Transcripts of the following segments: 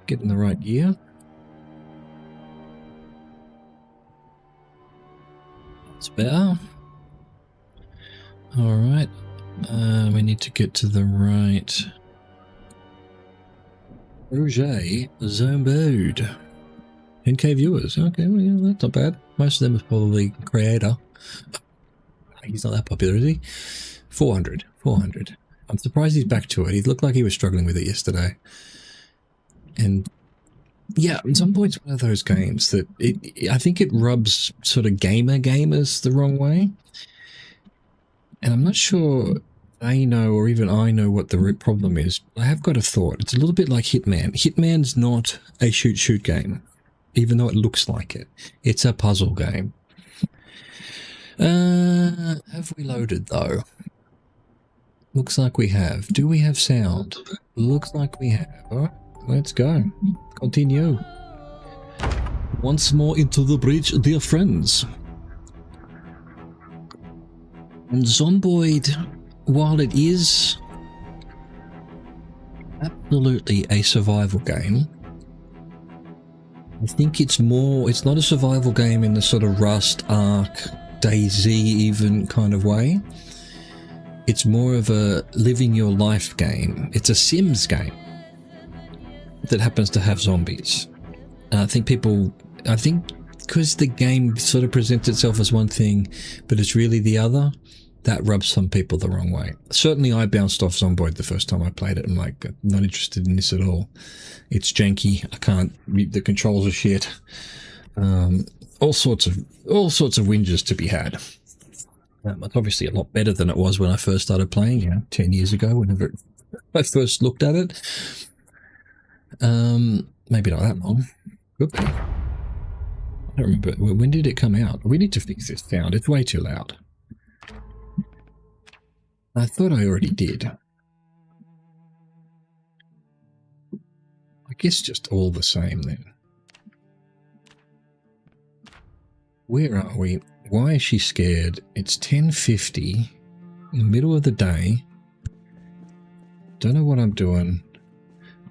Getting the right gear. That's better. Alright. We need to get to the right. Roger Zomboid. 10k viewers. Okay, well, yeah, that's not bad. Most of them is probably creator. He's not that popular, is he? 400. 400. I'm surprised he's back to it. He looked like he was struggling with it yesterday. And yeah, Zomboid's one of those games that I think it rubs sort of gamers the wrong way. And I'm not sure they know or even I know what the root problem is. I have got a thought. It's a little bit like Hitman. Hitman's not a shoot game, even though it looks like it. It's a puzzle game. Have we loaded though? Looks like we have. Do we have sound? Looks like we have. Alright, let's go. Continue. Once more into the bridge, dear friends. And Zomboid, while it is absolutely a survival game, I think it's not a survival game in the sort of Rust, Ark, DayZ even kind of way. It's more of a living your life game. It's a Sims game that happens to have zombies. I think because the game sort of presents itself as one thing, but it's really the other, that rubs some people the wrong way. Certainly I bounced off Zomboid the first time I played it. I'm like, not interested in this at all. It's janky. I can't, the controls are shit. All sorts of whinges to be had. It's obviously a lot better than it was when I first started playing, 10 years ago, whenever I first looked at it. Maybe not that long. Could be. I don't remember. When did it come out? We need to fix this sound. It's way too loud. I thought I already did. I guess just all the same then. Where are we? Why is she scared? It's 10:50 in the middle of the day. Don't know what I'm doing.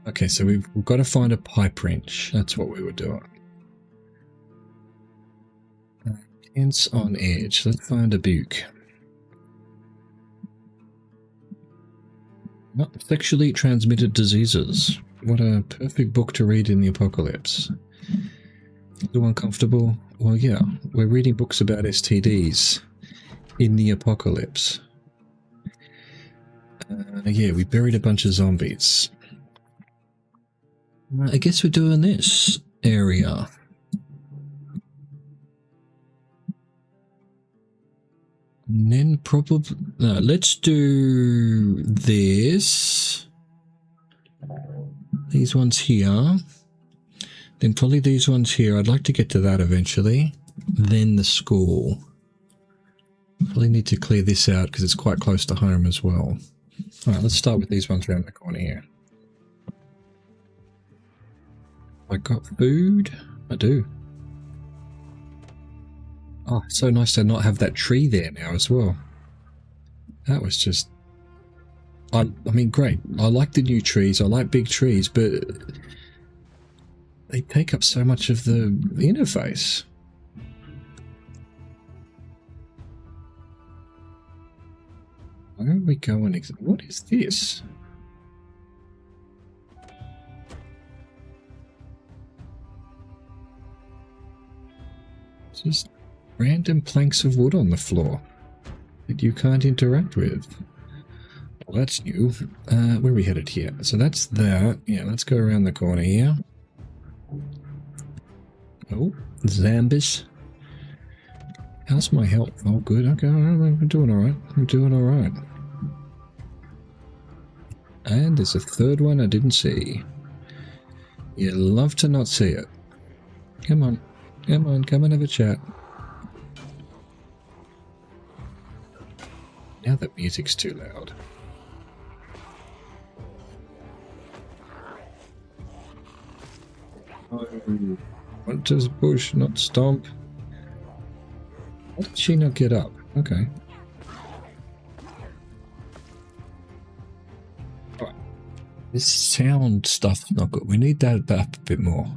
Okay, so we've got to find a pipe wrench. That's what we were doing. Tense on edge. Let's find a book. Not sexually transmitted diseases. What a perfect book to read in the apocalypse. A little uncomfortable? Well, yeah, we're reading books about STDs in the apocalypse. Yeah, we buried a bunch of zombies. I guess we're doing this area. And then probably... No, let's do this. These ones here. Then probably these ones here. I'd like to get to that eventually. Then the school. Probably need to clear this out because it's quite close to home as well. Alright, let's start with these ones around the corner here. I got food? I do. Oh, it's so nice to not have that tree there now as well. That was just... I mean, great. I like the new trees. I like big trees, but they take up so much of the interface. Where are we going? What is this? Just random planks of wood on the floor that you can't interact with. Well, that's new. Where are we headed here? So that's that. Yeah, let's go around the corner here. Oh, Zambis. How's my health? Oh, good. Okay, I'm doing all right. I'm doing all right. And there's a third one I didn't see. You love to not see it. Come on. Come on, come and have a chat. Now that music's too loud. Oh, want to push, not stomp. Why did she not get up? Okay. Alright. This sound stuff's not good. We need that up a bit more.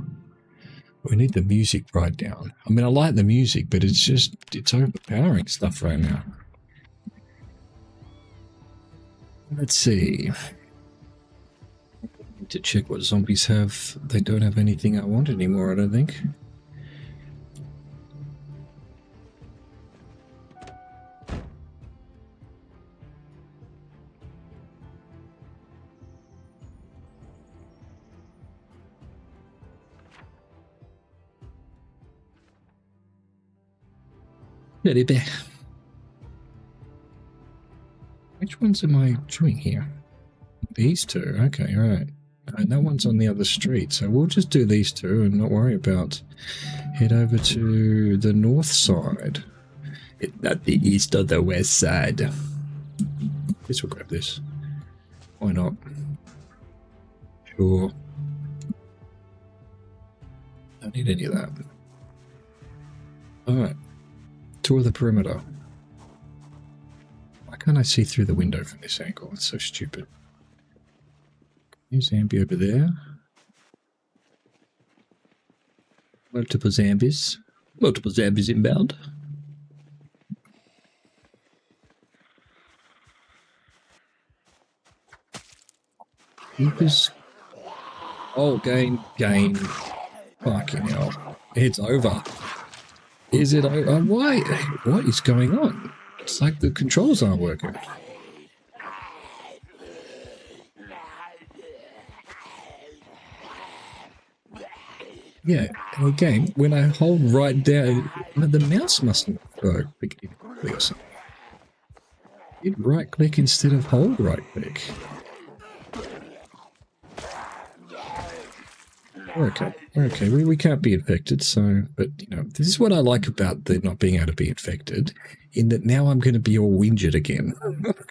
We need the music right down. I mean, I like the music, but it's overpowering stuff right now. Let's see. Need to check what zombies have. They don't have anything I want anymore, I don't think. Teddy bear. Which ones am I doing here? These two. Okay, right. And that one's on the other street, so we'll just do these two and not worry about. Head over to the north side. Not the east or the west side. Guess we'll grab this. Why not? Sure. Don't need any of that. Alright. Tour the perimeter. Why can't I see through the window from this angle? It's so stupid. There's Zambi over there. Multiple Zambis. Multiple Zambis inbound. Keepers. Oh, game. Fucking hell. It's over. Is it over? Why? What is going on? It's like the controls aren't working. Yeah, in the game, when I hold right down, the mouse mustn't click or something. Hit right click instead of hold right click. Okay, we can't be infected, so, but, you know, this is what I like about the not being able to be infected, in that now I'm going to be all injured again.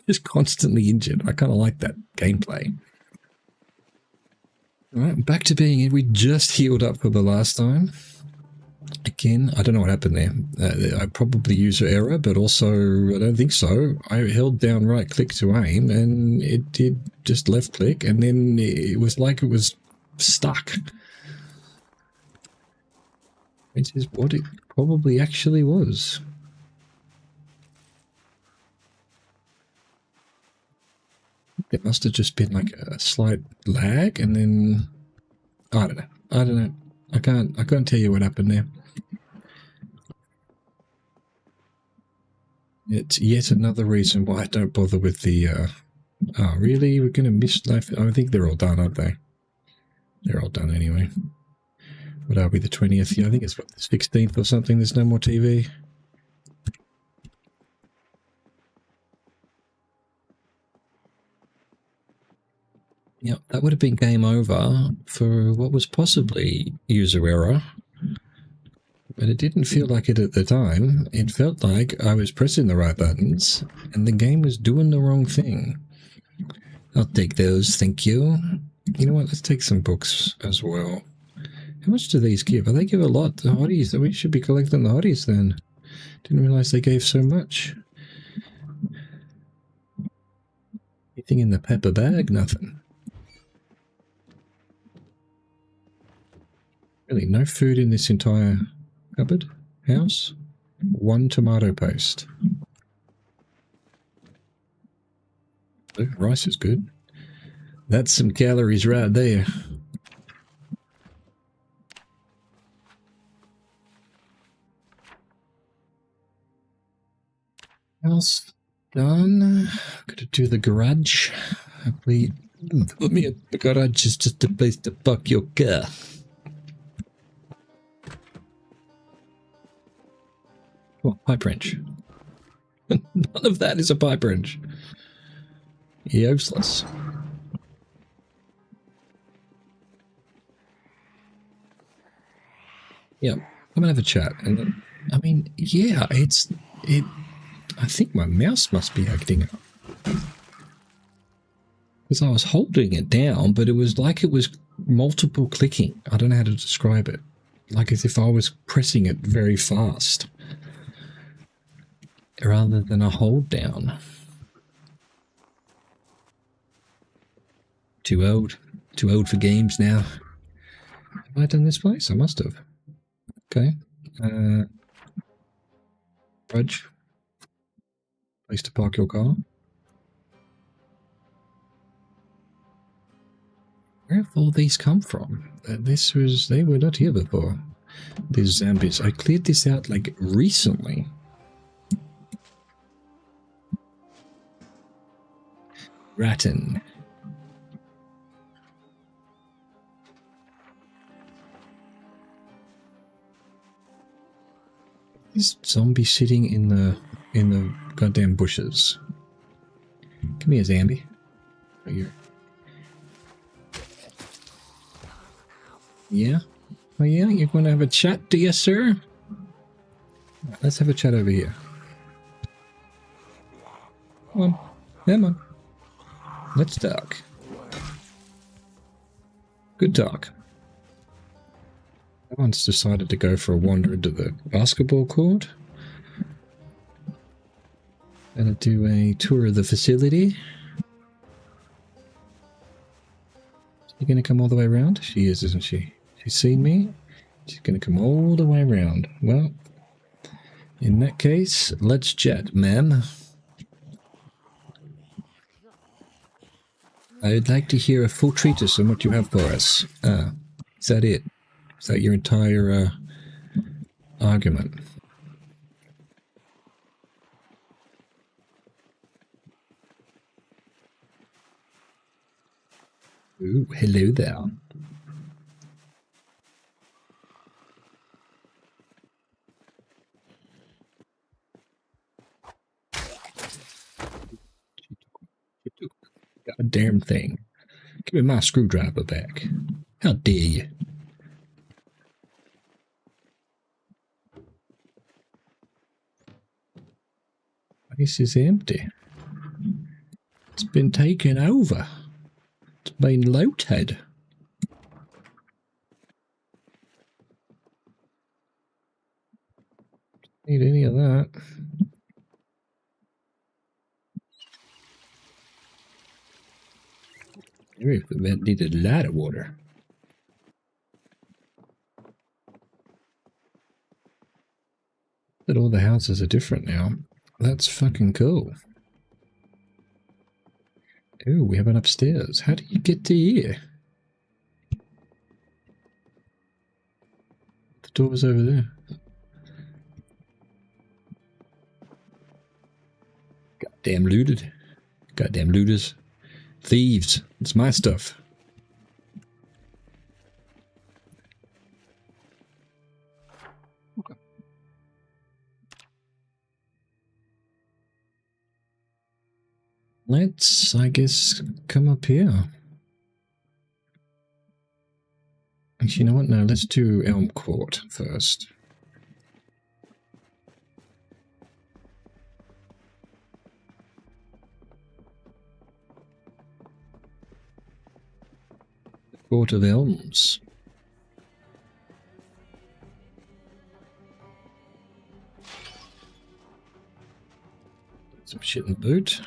Just constantly injured. I kind of like that gameplay. Alright, back to being in. We just healed up for the last time. Again, I don't know what happened there. I probably user error, but also I don't think so. I held down right click to aim, and it did just left click, and then it was like it was stuck. Which is what it probably actually was. It must have just been like a slight lag, and then I don't know. I can't tell you what happened there. It's yet another reason why I don't bother with the oh really? We're gonna miss life. I think they're all done, aren't they? They're all done anyway. What are we, the 20th? Yeah, I think it's what, the 16th or something. There's no more TV. Yep, that would have been game over for what was possibly user error. But it didn't feel like it at the time. It felt like I was pressing the right buttons and the game was doing the wrong thing. I'll take those, thank you. You know what, let's take some books as well. How much do these give? They give a lot. The hotties. We should be collecting the hotties then. Didn't realize they gave so much. Anything in the pepper bag? Nothing. Really, no food in this entire cupboard house. 1 tomato paste. Oh, rice is good. That's some calories right there. House done. Gotta do the garage. Hopefully, put me at the garage is just a place to park your car. Oh, pipe wrench. None of that is a pipe wrench. Useless. Yeah, I'm gonna have a chat, and then, I mean, yeah, I think my mouse must be acting up. Because I was holding it down, but it was like it was multiple clicking. I don't know how to describe it. Like as if I was pressing it very fast. Rather than a hold down. Too old. Too old for games now. Have I done this place? I must have. Okay. Grudge. Place to park your car. Where have all these come from? They were not here before. These zombies. I cleared this out like recently. Rattan. This zombie sitting in the goddamn bushes. Come here, zombie. Right here. Yeah? Oh yeah? You're going to have a chat, do you, sir? Right, let's have a chat over here. Come on. Come on. Let's talk. Good talk. That one's decided to go for a wander into the basketball court. Gonna do a tour of the facility. You gonna come all the way around? She is, isn't she? She's seen me. She's gonna come all the way around. Well, in that case, let's chat, ma'am. I'd like to hear a full treatise on what you have for us. Is that it? Is that your entire argument? Ooh, hello there. God damn thing. Give me my screwdriver back. How dare you? This is empty. It's been taken over. It's been looted. Need any of that. Maybe it needed a lot of water. But all the houses are different now. That's fucking cool. Ooh, we have an upstairs. How do you get to here? The door's over there. Goddamn looted. Goddamn looters. Thieves. It's my stuff. Okay. Let's, I guess, come up here. Actually, you know what? No, let's do Elm Court first. The Court of Elms. Some shit in the boot.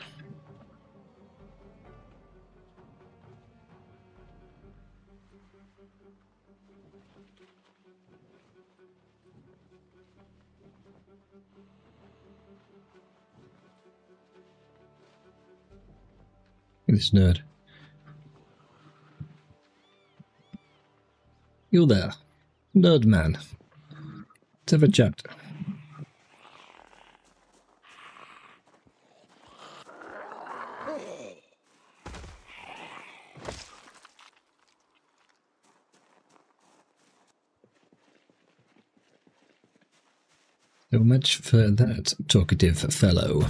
This nerd. You there, nerd man. Let's have a chat. So much for that talkative fellow.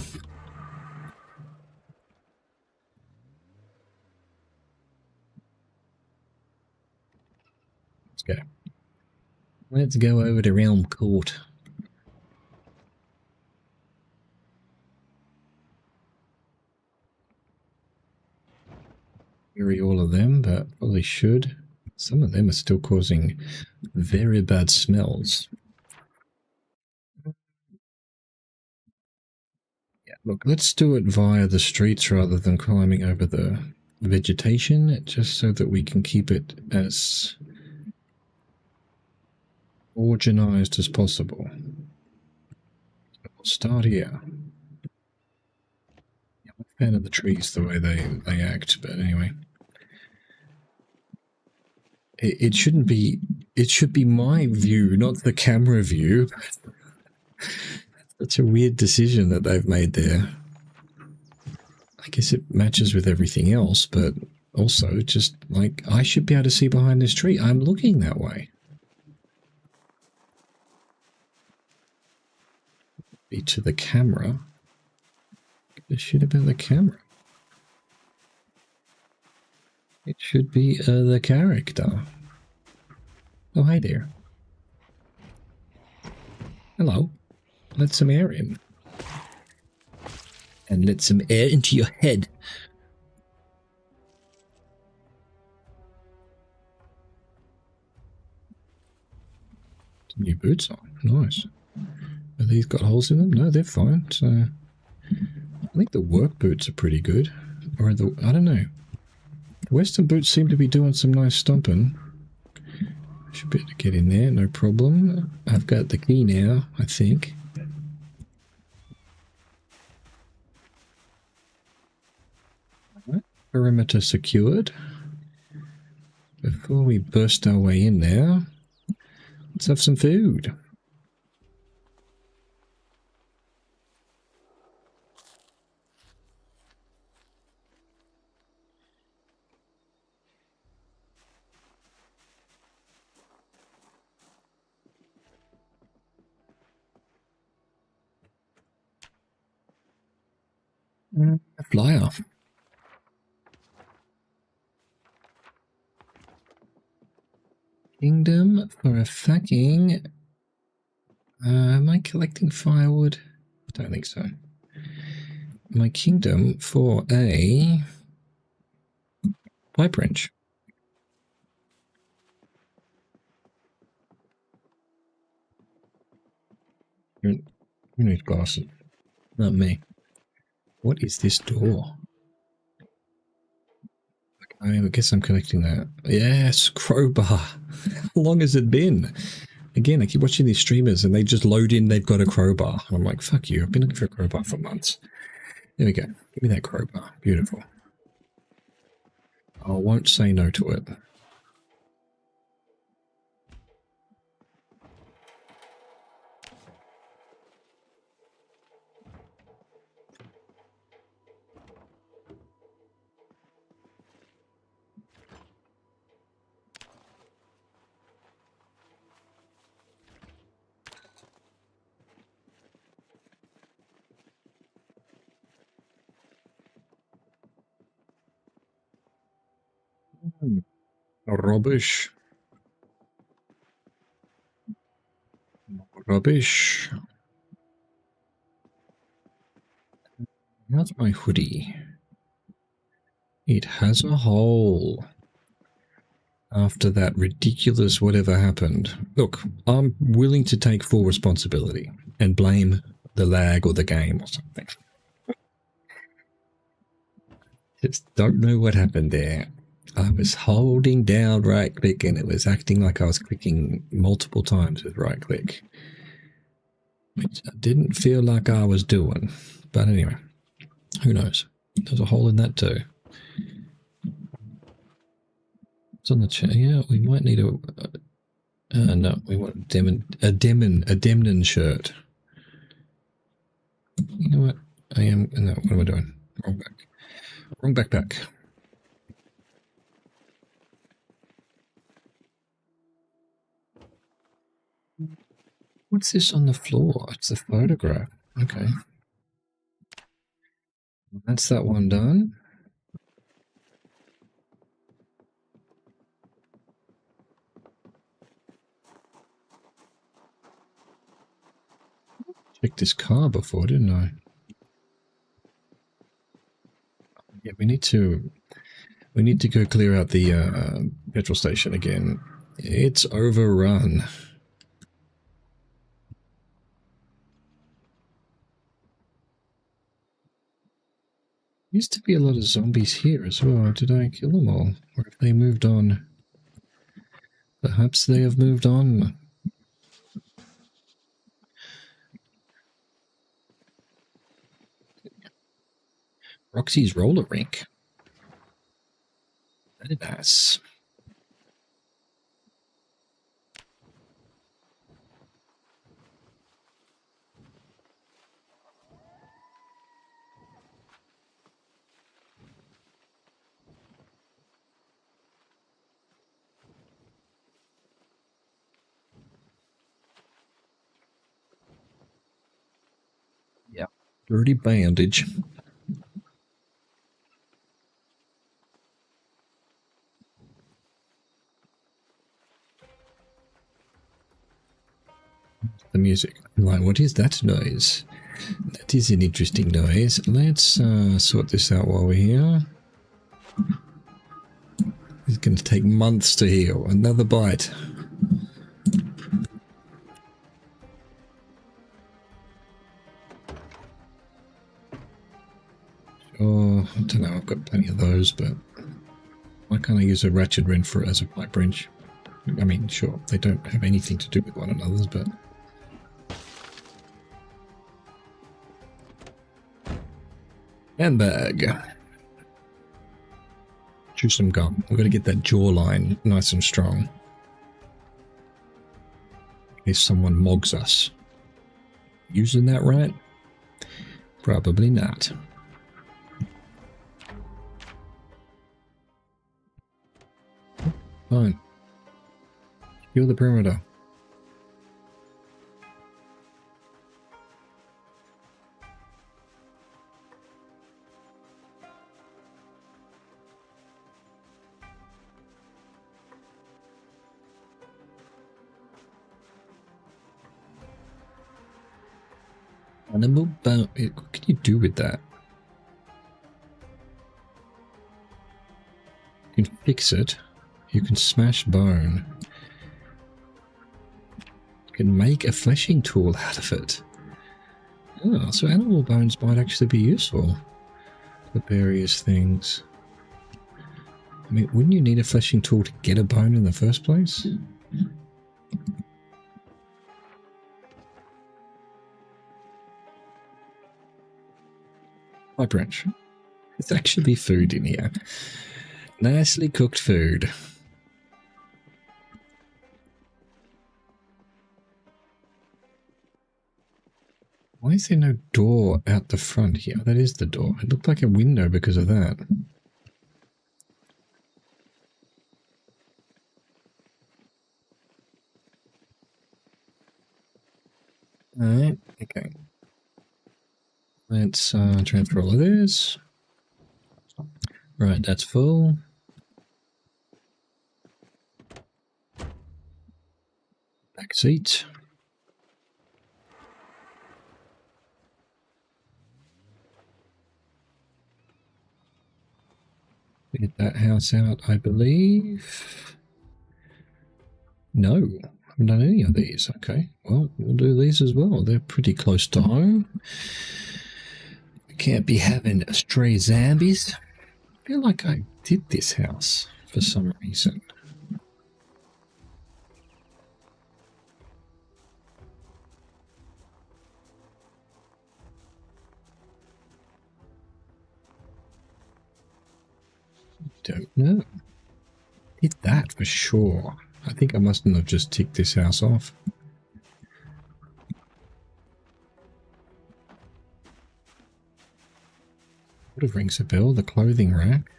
Let's go over to Realm Court. Bury all of them, but probably should. Some of them are still causing very bad smells. Yeah, look, let's do it via the streets rather than climbing over the vegetation just so that we can keep it as organized as possible. We'll start here. I'm a fan of the trees, the way they act, but anyway. It shouldn't be, it should be my view, not the camera view. That's a weird decision that they've made there. I guess it matches with everything else, but also just like I should be able to see behind this tree. I'm looking that way. Be to the camera. Give a shit about the camera. It should be the character. Oh, hey there. Hello. Let some air in. And let some air into your head. New boots on. Nice. Have these got holes in them? No, they're fine. So I think the work boots are pretty good. Or the, I don't know. The Western boots seem to be doing some nice stomping. Should be able to get in there, no problem. I've got the key now, I think. Perimeter secured. Before we burst our way in there, let's have some food. A flyer. Kingdom for a fucking... am I collecting firewood? I don't think so. My kingdom for a pipe wrench. Who needs glasses? Not me. What is this door? I guess I'm collecting that. Yes, crowbar. How long has it been? Again, I keep watching these streamers and they just load in, they've got a crowbar. I'm like, fuck you, I've been looking for a crowbar for months. There we go. Give me that crowbar. Beautiful. I won't say no to it. Rubbish. Rubbish. How's my hoodie? It has a hole. After that ridiculous whatever happened. Look, I'm willing to take full responsibility and blame the lag or the game or something. Just don't know what happened there. I was holding down right click and it was acting like I was clicking multiple times with right click, which I didn't feel like I was doing. But anyway, who knows? There's a hole in that too. It's on the chair. Yeah, we might need a no, we want a Demnon shirt. You know what? No, what am I doing? Wrong backpack. What's this on the floor? It's a photograph. Okay. That's that one done. Checked this car before, didn't I? Yeah, we need to go clear out the petrol station again. It's overrun. Used to be a lot of zombies here as well. Did I kill them all? Or have they moved on? Perhaps they have moved on. Roxy's roller rink. Very nice. Yeah. Dirty bandage. The music. Like, what is that noise? That is an interesting noise. Let's sort this out while we're here. It's going to take months to heal. Another bite. Oh, I don't know. I've got plenty of those, but why can't I use a ratchet wrench for as a pipe wrench? I mean, sure, they don't have anything to do with one another, but... Handbag. Chew some gum. We've got to get that jawline nice and strong. In case someone mogs us. Using that right? Probably not. Fine. Secure the perimeter. Animal bone. What can you do with that? You can fix it. You can smash bone. You can make a fleshing tool out of it. Oh, so animal bones might actually be useful for various things. I mean, wouldn't you need a fleshing tool to get a bone in the first place? Pipe wrench. There's actually food in here. Nicely cooked food. Why is there no door out the front here? That is the door. It looked like a window because of that. Alright, okay. Let's transfer all of this. Right, that's full. Back seat. Get that house out, I believe. No, I haven't done any of these. Okay, well, we'll do these as well. They're pretty close to home. We can't be having stray zombies. I feel like I did this house for some reason. Don't know. Did that for sure. I think I mustn't have just ticked this house off. Would have rings a bell, the clothing rack.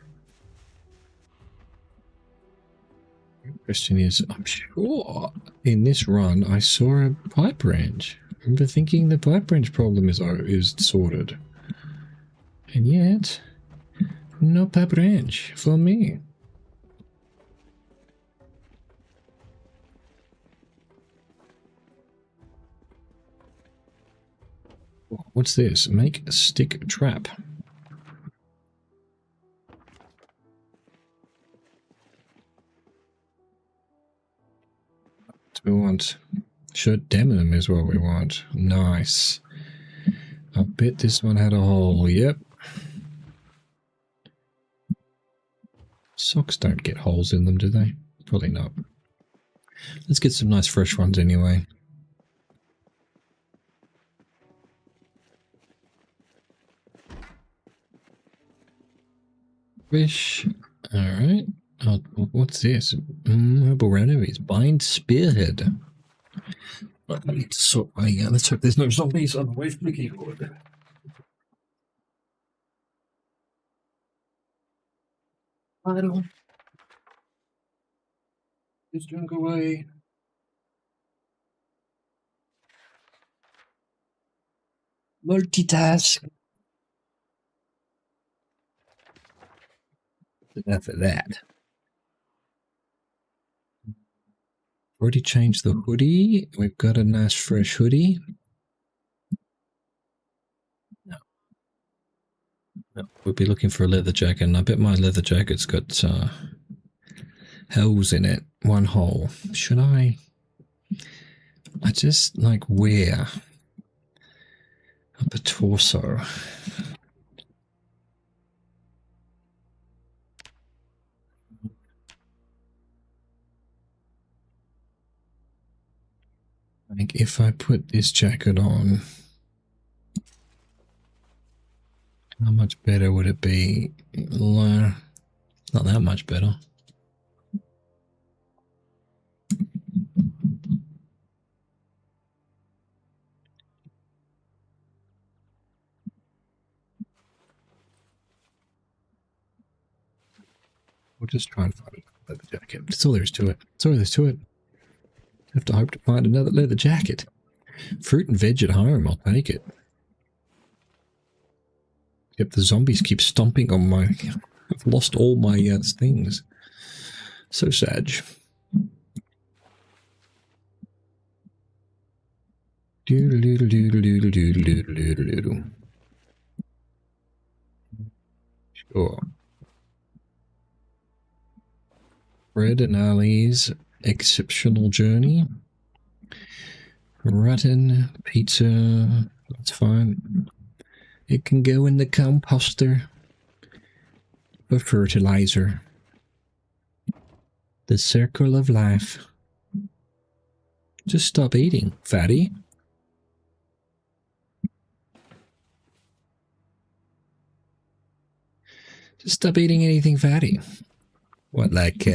The question is, I'm sure in this run I saw a pipe wrench. I remember thinking the pipe wrench problem is sorted. And yet, no pipe wrench for me. What's this? Make a stick trap. We want shirt denim is what we want. Nice. I bet this one had a hole. Yep. Socks don't get holes in them, do they? Probably not. Let's get some nice fresh ones anyway. Fish. Alright. Oh, what's this? Herbal remedies. Bind Spearhead. Right, I need to sort my... let's hope there's no zombies on the way from the keyboard. Idle. Just drink away. Multitask. Enough of that. Already changed the hoodie. We've got a nice fresh hoodie. No. We'll be looking for a leather jacket, and I bet my leather jacket's got holes in it. One hole. Should I just like wear up a torso? Like if I put this jacket on, how much better would it be? Not that much better. We'll just try and find a leather jacket. That's all there is to it. That's all there is to it. Have to hope to find another leather jacket. Fruit and veg at home, I'll take it. Yep, the zombies keep stomping on my... I've lost all my things. So sad. Sure. Fred and Ali's exceptional journey. Rotten pizza. That's fine. It can go in the composter for fertilizer. The circle of life. Just stop eating, fatty. Just stop eating anything fatty. What, like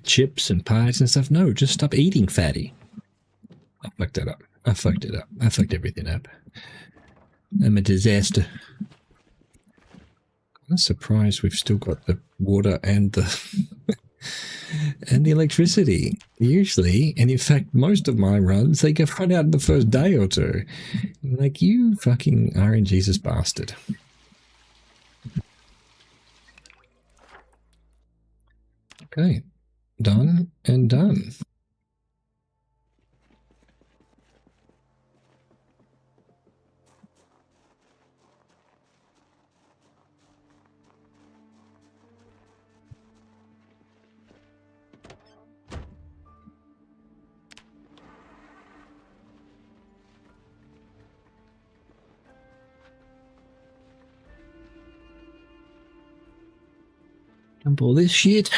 chips and pies and stuff? No, just stop eating fatty. I fucked that up. I fucked it up. I fucked everything up. I'm a disaster. I'm surprised we've still got the water and the and the electricity. Usually, and in fact, most of my runs, they get run out in the first day or two. Like, you fucking RNGesus bastard. Okay. Done and done. Dump all this shit.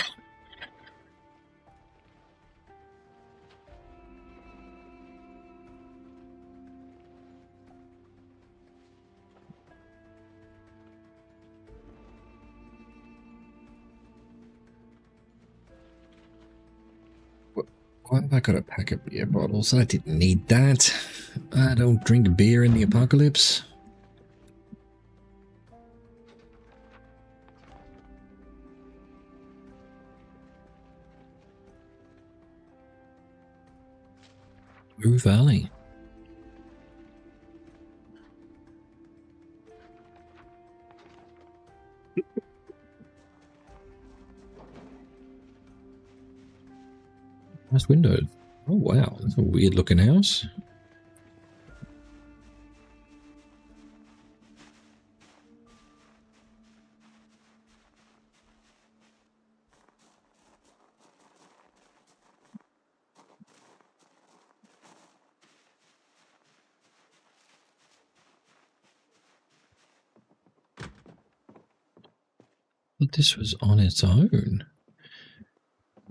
Why have I got a pack of beer bottles? I didn't need that. I don't drink beer in the apocalypse. Blue Valley. Nice window. Oh wow, that's a weird looking house. But this was on its own.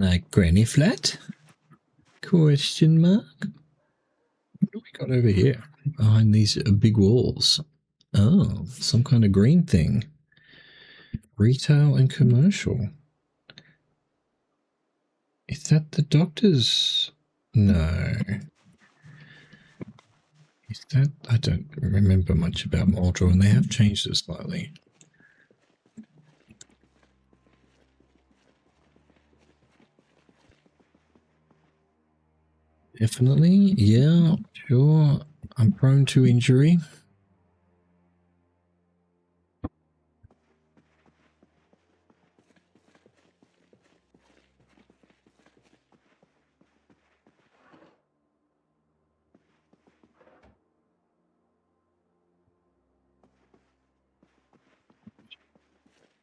Like granny flat? Question mark? What do we got over here? Behind these big walls. Oh, some kind of green thing. Retail and commercial. Is that the doctor's? No. Is that? I don't remember much about Mordor, and they have changed it slightly. Definitely, yeah, sure. I'm prone to injury.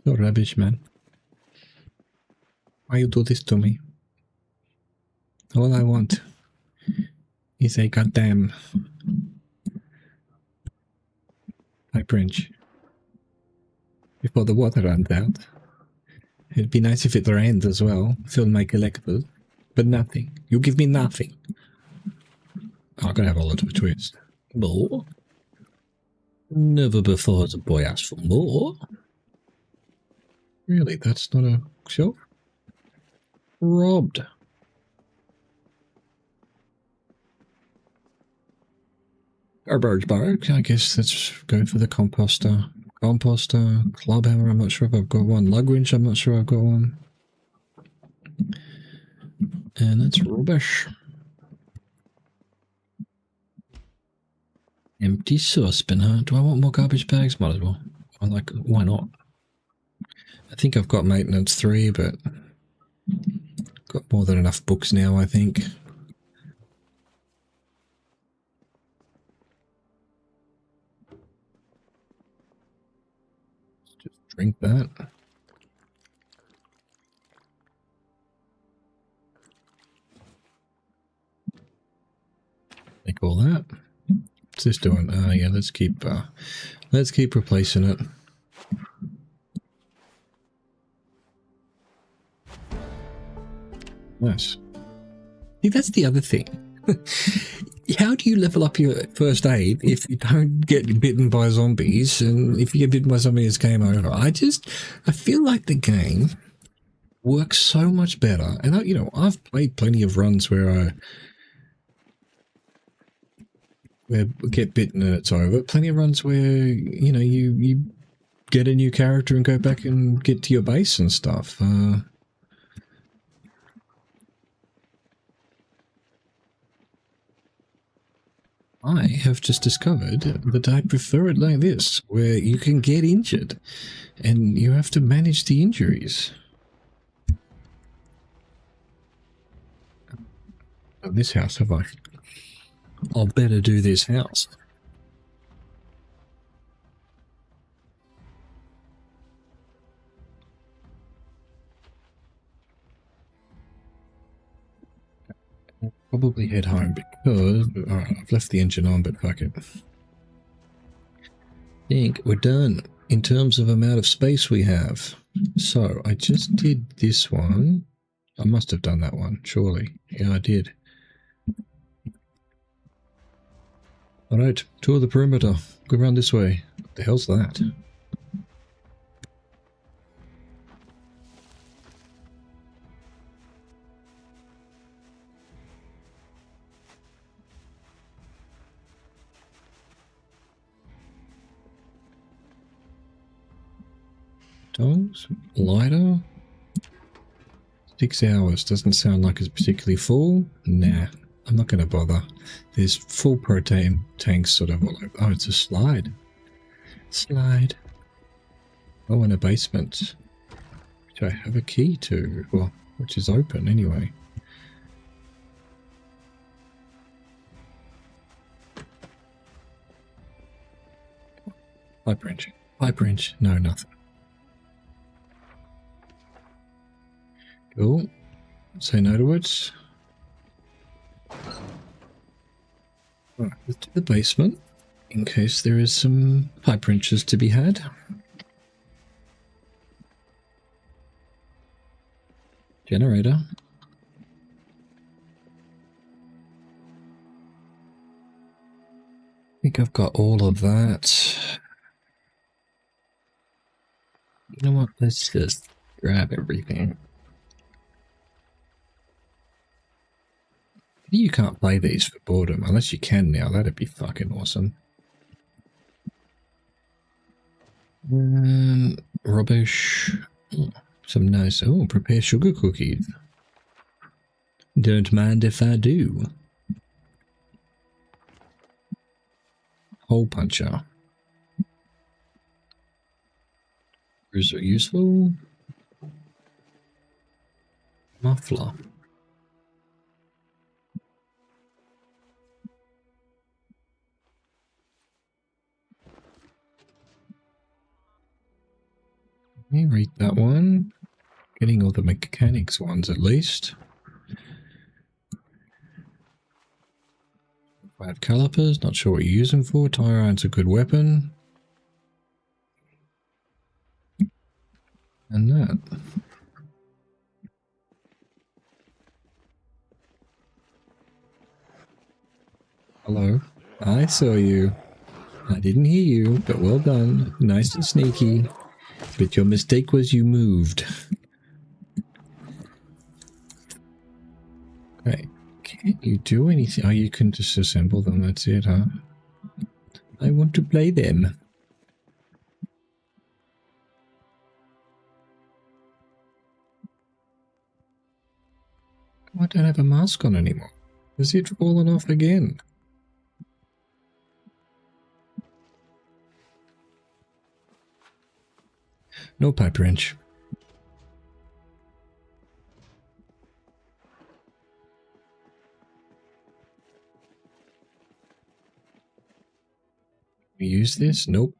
You're rubbish, man. Why you do this to me? All I want is a goddamn pipe wrench before the water runs out. It'd be nice if it rained as well. Fill my collectibles. But nothing. You give me nothing. Oh, I'm gonna have a lot of a twist. More? Never before has a boy asked for more. Really, that's not a shelf? Robbed. Garbage bark. I guess let's go for the composter. Composter, club hammer, I'm not sure if I've got one. Lug winch, I'm not sure I've got one. And that's rubbish. Empty saucepan, huh? Do I want more garbage bags? Might as well. I'm like, why not? I think I've got maintenance 3, but got more than enough books now, I think. Just drink that. Take all that. What's this doing? Yeah, let's keep replacing it. Nice. See, that's the other thing. How do you level up your first aid if you don't get bitten by zombies? And if you get bitten by zombies, it's game over. I feel like the game works so much better. And I've played plenty of runs where I get bitten and it's over. Plenty of runs where, you get a new character and go back and get to your base and stuff. I have just discovered that I prefer it like this, where you can get injured and you have to manage the injuries. Oh, this house, have I? I'll better do this house. I'll probably head home because I've left the engine on, but fuck it. I think we're done in terms of amount of space we have. So I just did this one. I must have done that one, surely. Yeah, I did. Alright, tour the perimeter. Go around this way. What the hell's that? Dogs? Lighter? 6 hours. Doesn't sound like it's particularly full. Nah, I'm not going to bother. There's full protein tanks sort of all over. Oh, it's a slide. Slide. Oh, and a basement. Which I have a key to. Well, which is open anyway. Pipe wrench. Pipe wrench. No, nothing. Cool. Say no to it. Alright, let's do the basement in case there is some pipe wrenches to be had. Generator. think I've got all of that. You know what? Let's just grab everything. You can't play these for boredom, unless you can now. That'd be fucking awesome. Rubbish. Oh, some nice... Oh, prepare sugar cookies. Don't mind if I do. Hole puncher. Is it useful? Muffler. Let me read that one. Getting all the mechanics ones at least. 5 calipers, not sure what you use them for. Tire iron's a good weapon. And that. Hello. I saw you. I didn't hear you, but well done. Nice and sneaky. But your mistake was you moved. Okay. Can't you do anything? Oh, you can just assemble them. That's it, huh? I want to play them. I don't have a mask on anymore. Has it fallen off again? No pipe wrench. We use this? Nope.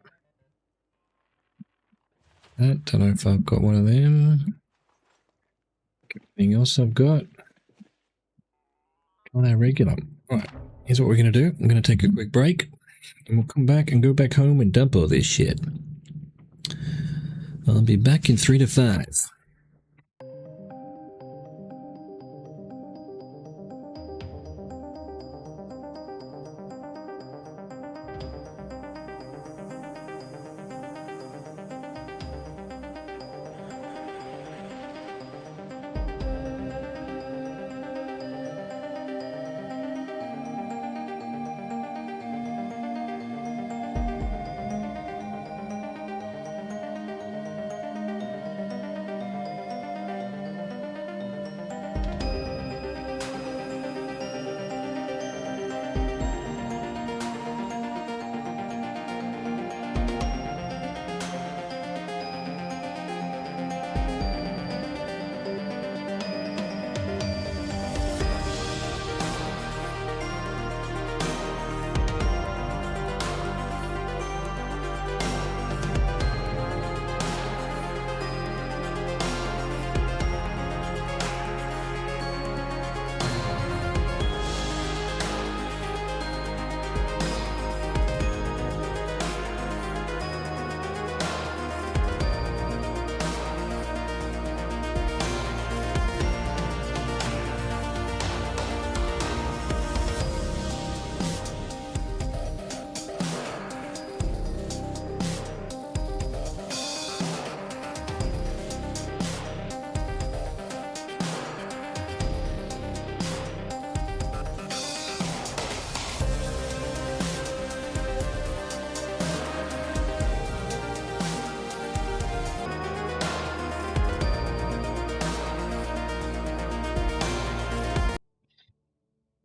That, don't know if I've got one of them. Anything else I've got? Oh, they're regular. Alright, here's what we're going to do. I'm going to take a quick break. And we'll come back and go back home and dump all this shit. I'll be back in 3 to 5.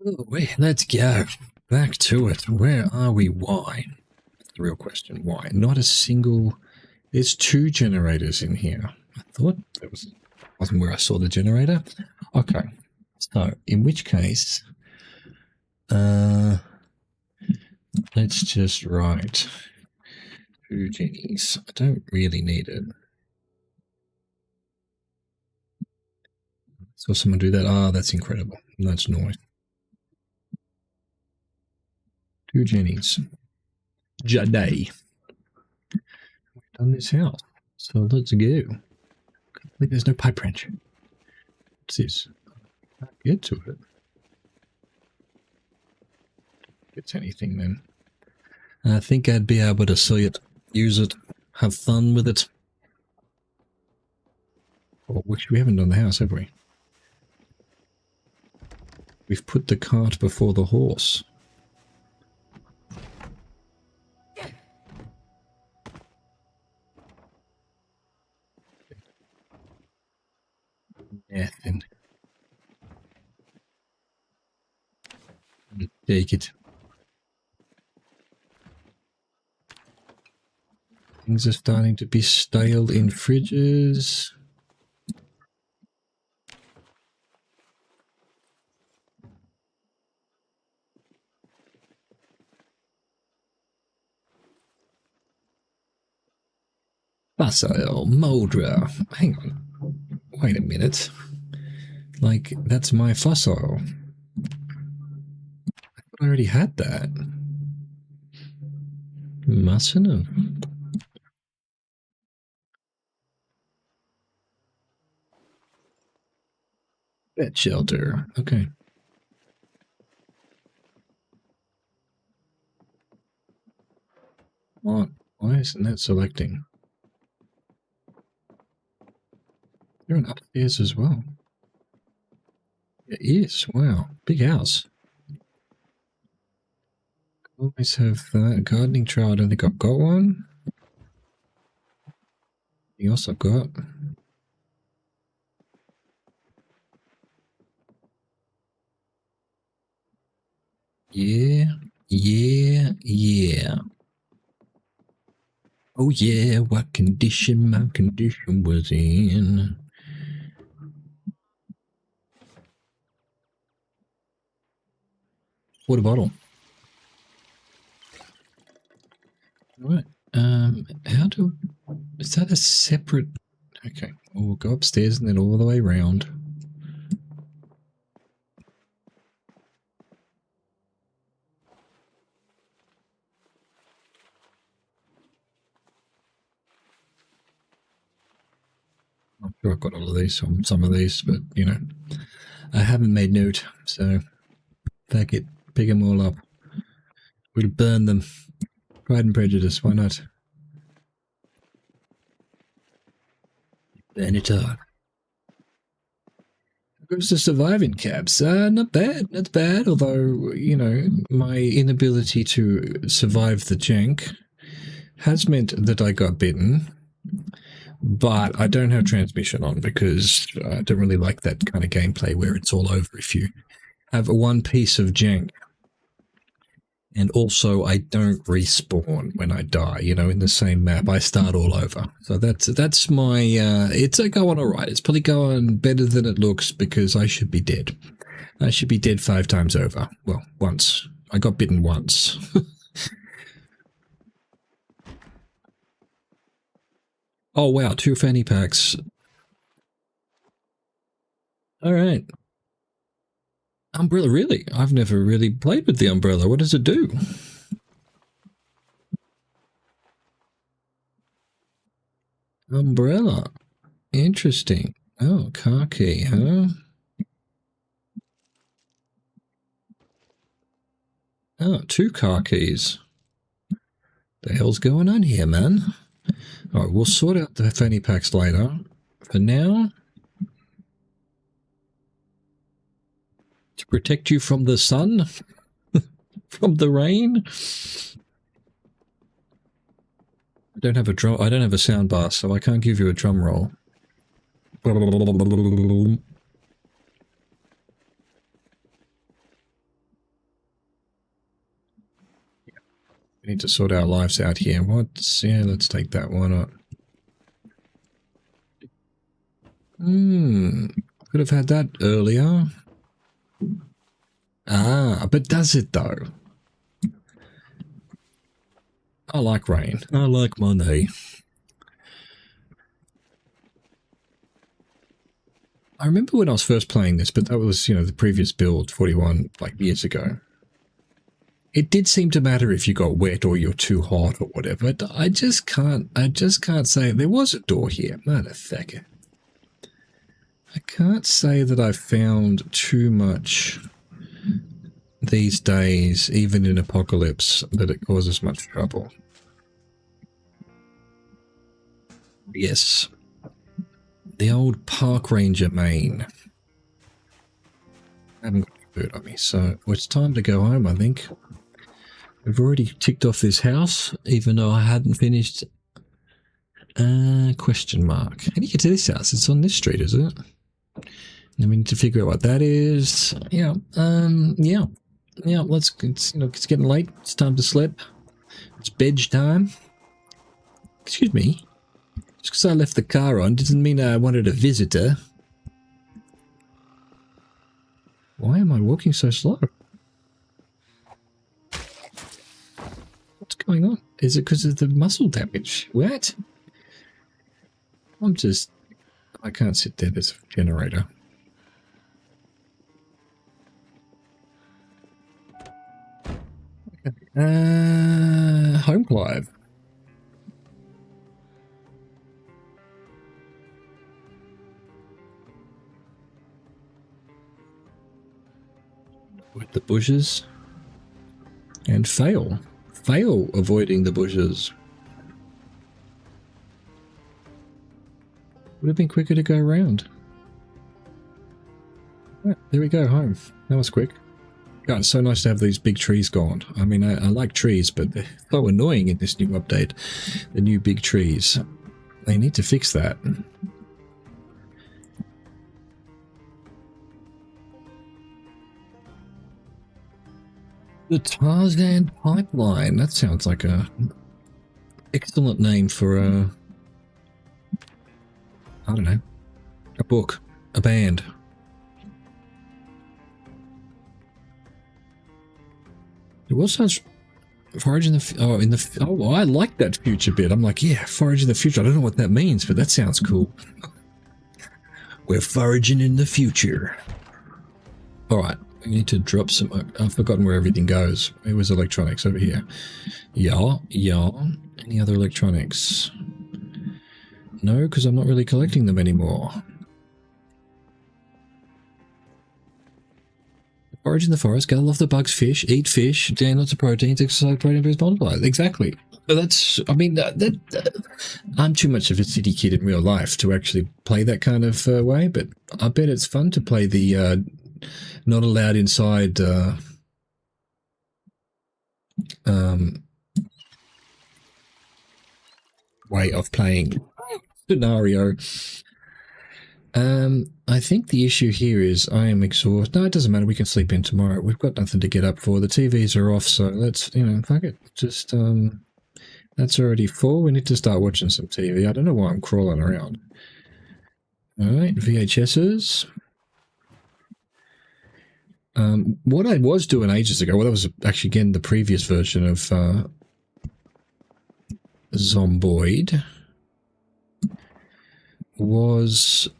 Oh, wait, let's go. Back to it. Where are we? Why? That's the real question. Why? Not a single... There's 2 generators in here. I thought that wasn't where I saw the generator. Okay. So, in which case... let's just write 2 gennies. I don't really need it. Saw someone do that. Ah, that's incredible. That's nice. 2 jennies. Jade. We've done this house. So let's go. There's no pipe wrench. What's this? Can't get to it. It's anything then. I think I'd be able to see it, use it, have fun with it. Oh, which we haven't done the house, have we? We've put the cart before the horse. Nothing. Take it. Things are starting to be stale in fridges. Asocial, Moldra. Hang on. Wait a minute. Like, that's my fossil. I already had that. Mustn't have. Pet shelter. Okay. What? Why isn't that selecting? You're an upstairs as well. It is. Wow. Big house. Always have that. Gardening trail. I don't think I've got one. Anything else I've got? Yeah. Yeah. Yeah. Oh yeah, what condition my condition was in. Water bottle. Right. How do... Is that a separate... Okay, well, we'll go upstairs and then all the way around. I'm sure I've got all of these, some of these, but, you know, I haven't made note, so fuck it, pick them all up. We'll burn them. Pride and Prejudice, why not? Burn it up. Goes to surviving cabs. Not bad, not bad, although, you know, my inability to survive the jank has meant that I got bitten. But I don't have transmission on because I don't really like that kind of gameplay where it's all over if you have one piece of jank. And also, I don't respawn when I die, you know, in the same map. I start all over. So that's my, it's going all right. It's probably going better than it looks because I should be dead. I should be dead 5 times over. Well, once. I got bitten once. Oh, wow, 2 fanny packs. All right. Umbrella, really? I've never really played with the umbrella. What does it do? Umbrella. Interesting. Oh, car key, huh? Oh, 2 car keys. The hell's going on here, man? All right, we'll sort out the fanny packs later. For now, to protect you from the sun, from the rain. I don't have a drum. I don't have a sound bar, so I can't give you a drum roll. We need to sort our lives out here. What's... Yeah, let's take that one up. Could have had that earlier. Ah, but does it though? I like rain. I like money. I remember when I was first playing this, but that was, you know, the previous build, 41, like years ago. It did seem to matter if you got wet or you're too hot or whatever. I just can't say there was a door here. Motherfucker. I can't say that I found too much these days, even in apocalypse, that it causes much trouble. Yes. The old park ranger mane. I haven't got food on me, so it's time to go home, I think. We've already ticked off this house, even though I hadn't finished. Question mark. How do you get to this house? It's on this street, is it? And we need to figure out what that is. Yeah. Yeah. It's getting late. It's time to sleep. It's bed time. Excuse me. Just because I left the car on doesn't mean I wanted a visitor. Why am I walking so slow? What's going on? Is it because of the muscle damage? What? I can't sit there. There's a generator. Okay. Home Clive. With the bushes. And fail. Fail avoiding the bushes. Would have been quicker to go around. Yeah, there we go, home. That was quick. God, it's so nice to have these big trees gone. I mean, I like trees, but they're so annoying in this new update. The new big trees. They need to fix that. The Tarzan Pipeline. That sounds like a excellent name for a... I don't know. A book. A band. It was sounds forage in the oh, I like that future bit. I'm like, yeah, forage in the future. I don't know what that means, but that sounds cool. We're foraging in the future. All right, we need to drop some. I've forgotten where everything goes. It was electronics over here. Yeah. Any other electronics? No, because I'm not really collecting them anymore. Forage in the forest, gather off the bugs, fish, eat fish, gain lots of proteins, exercise, protein boost, multiply. Exactly. That's, I mean, I'm too much of a city kid in real life to actually play that kind of way, but I bet it's fun to play the not allowed inside way of playing scenario. I think the issue here is I am exhausted. No, it doesn't matter. We can sleep in tomorrow. We've got nothing to get up for. The TVs are off, so let's, fuck it. Just, that's already full. We need to start watching some TV. I don't know why I'm crawling around. All right, VHSs. What I was doing ages ago, well, that was actually, again, the previous version of Zomboid, was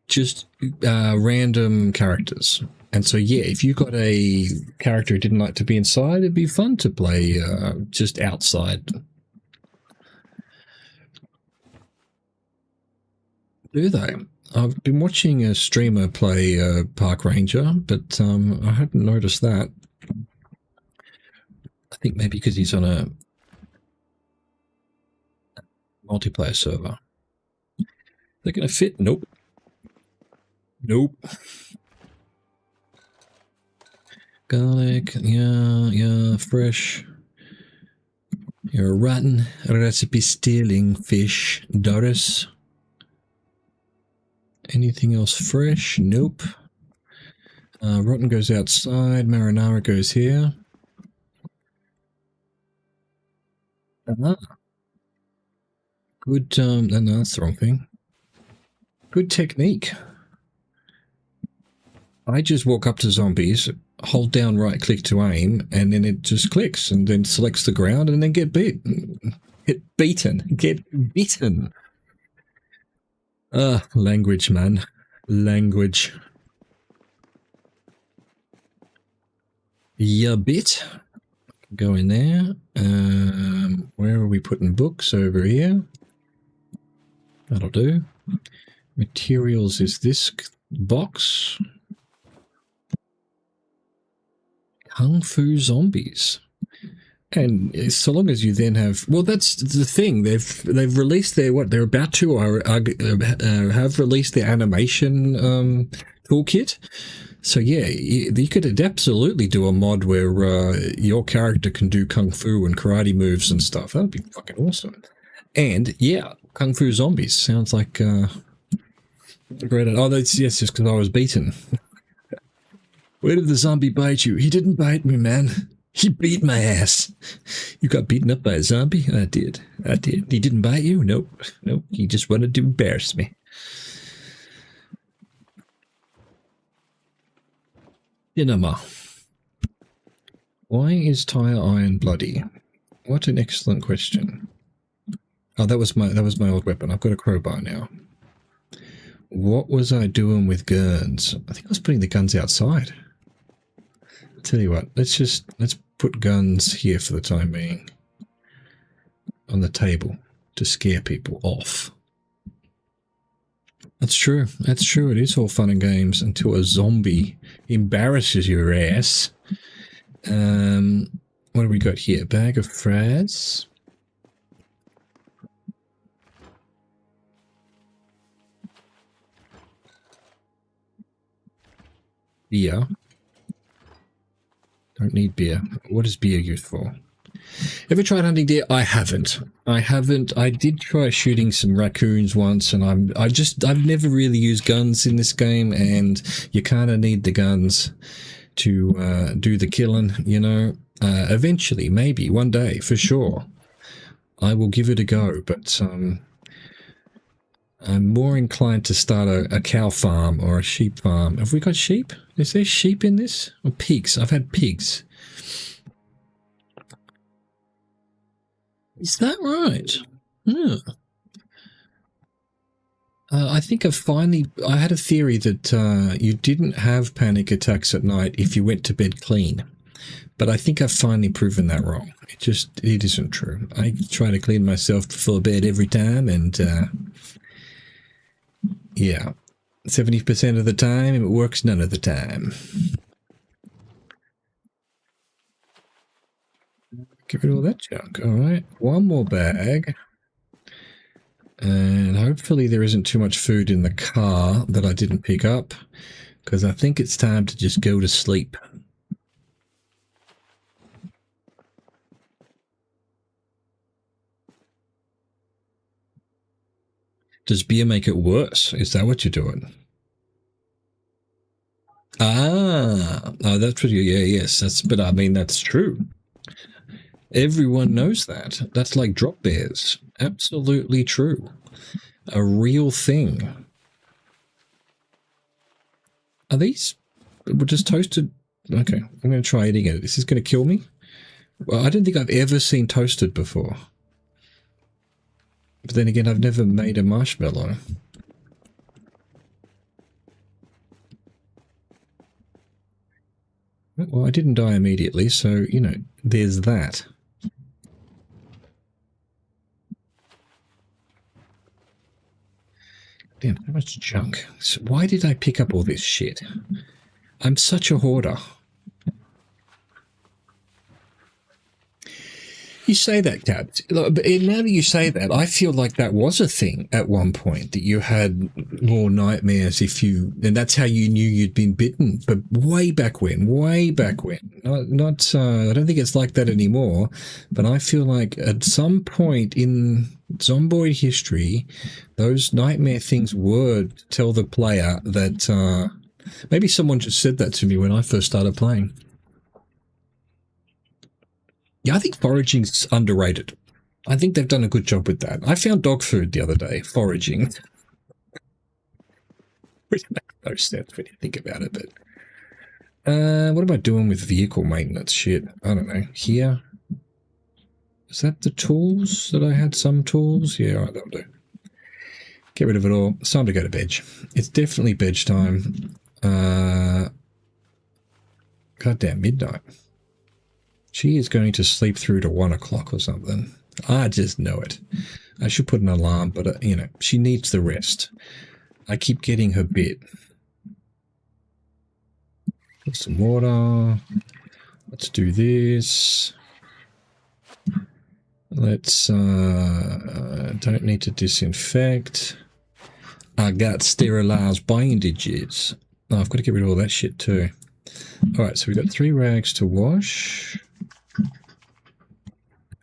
just random characters. And so, yeah, if you got a character who didn't like to be inside, it'd be fun to play just outside. Do they? I've been watching a streamer play Park Ranger, but I hadn't noticed that. I think maybe because he's on a multiplayer server. They're going to fit? Nope. Nope. Garlic, yeah, fresh. You're a rotten recipe stealing fish, Doris. Anything else fresh? Nope. Rotten goes outside, marinara goes here. Good, no, that's the wrong thing. Good technique. I just walk up to zombies, hold down right click to aim, and then it just clicks and then selects the ground and then get beaten. Get beaten. Language, man. Language. Yeah, bit. Go in there. Where are we putting books? Over here. That'll do. Materials is this box. Kung Fu Zombies. And so long as you then have, well, that's the thing. They've released their they're about to have released their animation toolkit. So yeah, you could absolutely do a mod where your character can do kung fu and karate moves and stuff. That would be fucking awesome. And yeah, Kung Fu Zombies sounds like a great. Oh, that's yes, just because I was beaten. Where did the zombie bite you? He didn't bite me, man. He beat my ass. You got beaten up by a zombie? I did. He didn't bite you? Nope. He just wanted to embarrass me. Cinema. Why is tire iron bloody? What an excellent question. Oh, that was my old weapon. I've got a crowbar now. What was I doing with guns? I think I was putting the guns outside. I'll tell you what, let's put guns here for the time being. On the table to scare people off. That's true. That's true. It is all fun and games until a zombie embarrasses your ass. What do we got here? Bag of frads. Beer. Don't need beer. What is beer used for? Ever tried hunting deer? I haven't. I did try shooting some raccoons once, and I've never really used guns in this game, and you kind of need the guns to do the killing, you know. Eventually, maybe one day, for sure, I will give it a go. But I'm more inclined to start a cow farm or a sheep farm. Have we got sheep? Is there sheep in this? Or pigs? I've had pigs. Is that right? Yeah. I think I had a theory that you didn't have panic attacks at night if you went to bed clean. But I think I've finally proven that wrong. It isn't true. I try to clean myself before bed every time, and yeah, 70% of the time it works none of the time. Get rid of all that junk. All right, one more bag. And hopefully there isn't too much food in the car that I didn't pick up, because I think it's time to just go to sleep. Does beer make it worse? Is that what you're doing? Ah, oh, that's what yes. But I mean, that's true. Everyone knows that. That's like drop bears. Absolutely true. A real thing. Are these just toasted? Okay, I'm going to try eating it. Is this going to kill me? Well, I don't think I've ever seen toasted before. But then again, I've never made a marshmallow. Well, I didn't die immediately, so, you know, there's that. Damn, how much junk. So why did I pick up all this shit? I'm such a hoarder. You say that, Cap. But now that you say that, I feel like that was a thing at one point, that you had more nightmares and that's how you knew you'd been bitten. But way back when. I don't think it's like that anymore, but I feel like at some point in Zomboid history, those nightmare things would tell the player that, maybe someone just said that to me when I first started playing. Yeah, I think foraging's underrated. I think they've done a good job with that. I found dog food the other day, foraging. Which makes no sense when you think about it, but... what am I doing with vehicle maintenance shit? I don't know. Here? Is that the tools that I had? Some tools? Yeah, alright, that'll do. Get rid of it all. It's time to go to bed. It's definitely bed time. Goddamn midnight. She is going to sleep through to 1 o'clock or something. I just know it. I should put an alarm, but, you know, she needs the rest. I keep getting her bit. Put some water. Let's do this. Let's, don't need to disinfect. I got sterilized bandages. Oh, I've got to get rid of all that shit too. Alright, so we've got 3 rags to wash.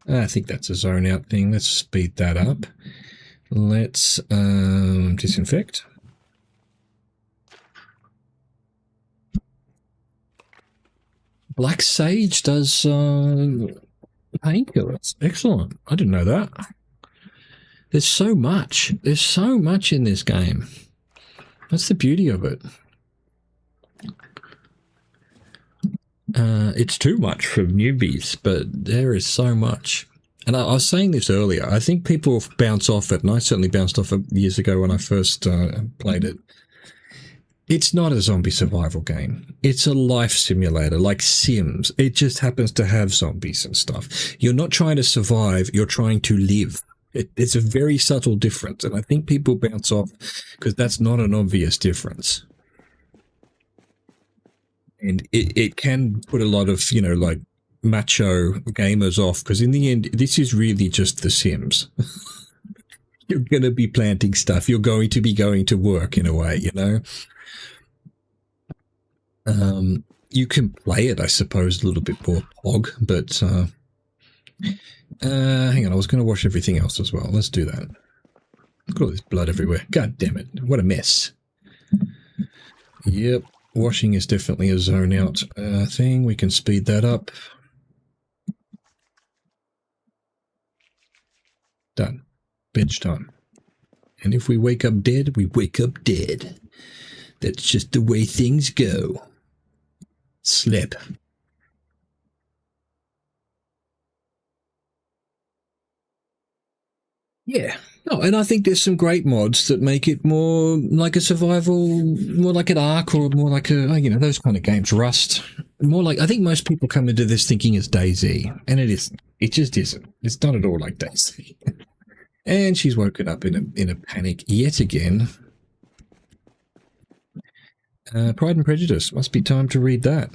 I think that's a zone out thing. Let's speed that up. Let's disinfect. Black sage does painkillers. Excellent. I didn't know that. There's so much. There's so much in this game. That's the beauty of it. It's too much for newbies, but there is so much. And I was saying this earlier. I think people bounce off it, and I certainly bounced off it years ago when I first played it. It's not a zombie survival game. It's a life simulator, like Sims. It just happens to have zombies and stuff. You're not trying to survive, you're trying to live. It's a very subtle difference, and I think people bounce off because that's not an obvious difference. And it can put a lot of, you know, like, macho gamers off, because in the end, this is really just The Sims. You're going to be planting stuff. You're going to be going to work in a way, you know? You can play it, I suppose, a little bit more pog, but hang on, I was going to wash everything else as well. Let's do that. Look at all this blood everywhere. God damn it. What a mess. Yep, washing is definitely a zone out thing. We can speed that up. Done. Bench time. And if we wake up dead, we wake up dead. That's just the way things go. Slip. Yeah. Oh, and I think there's some great mods that make it more like a survival, more like an Ark, or more like a, you know, those kind of games. Rust. More like, I think most people come into this thinking it's DayZ, and it isn't. It just isn't. It's not at all like DayZ. And she's woken up in a panic yet again. Pride and Prejudice. Must be time to read that.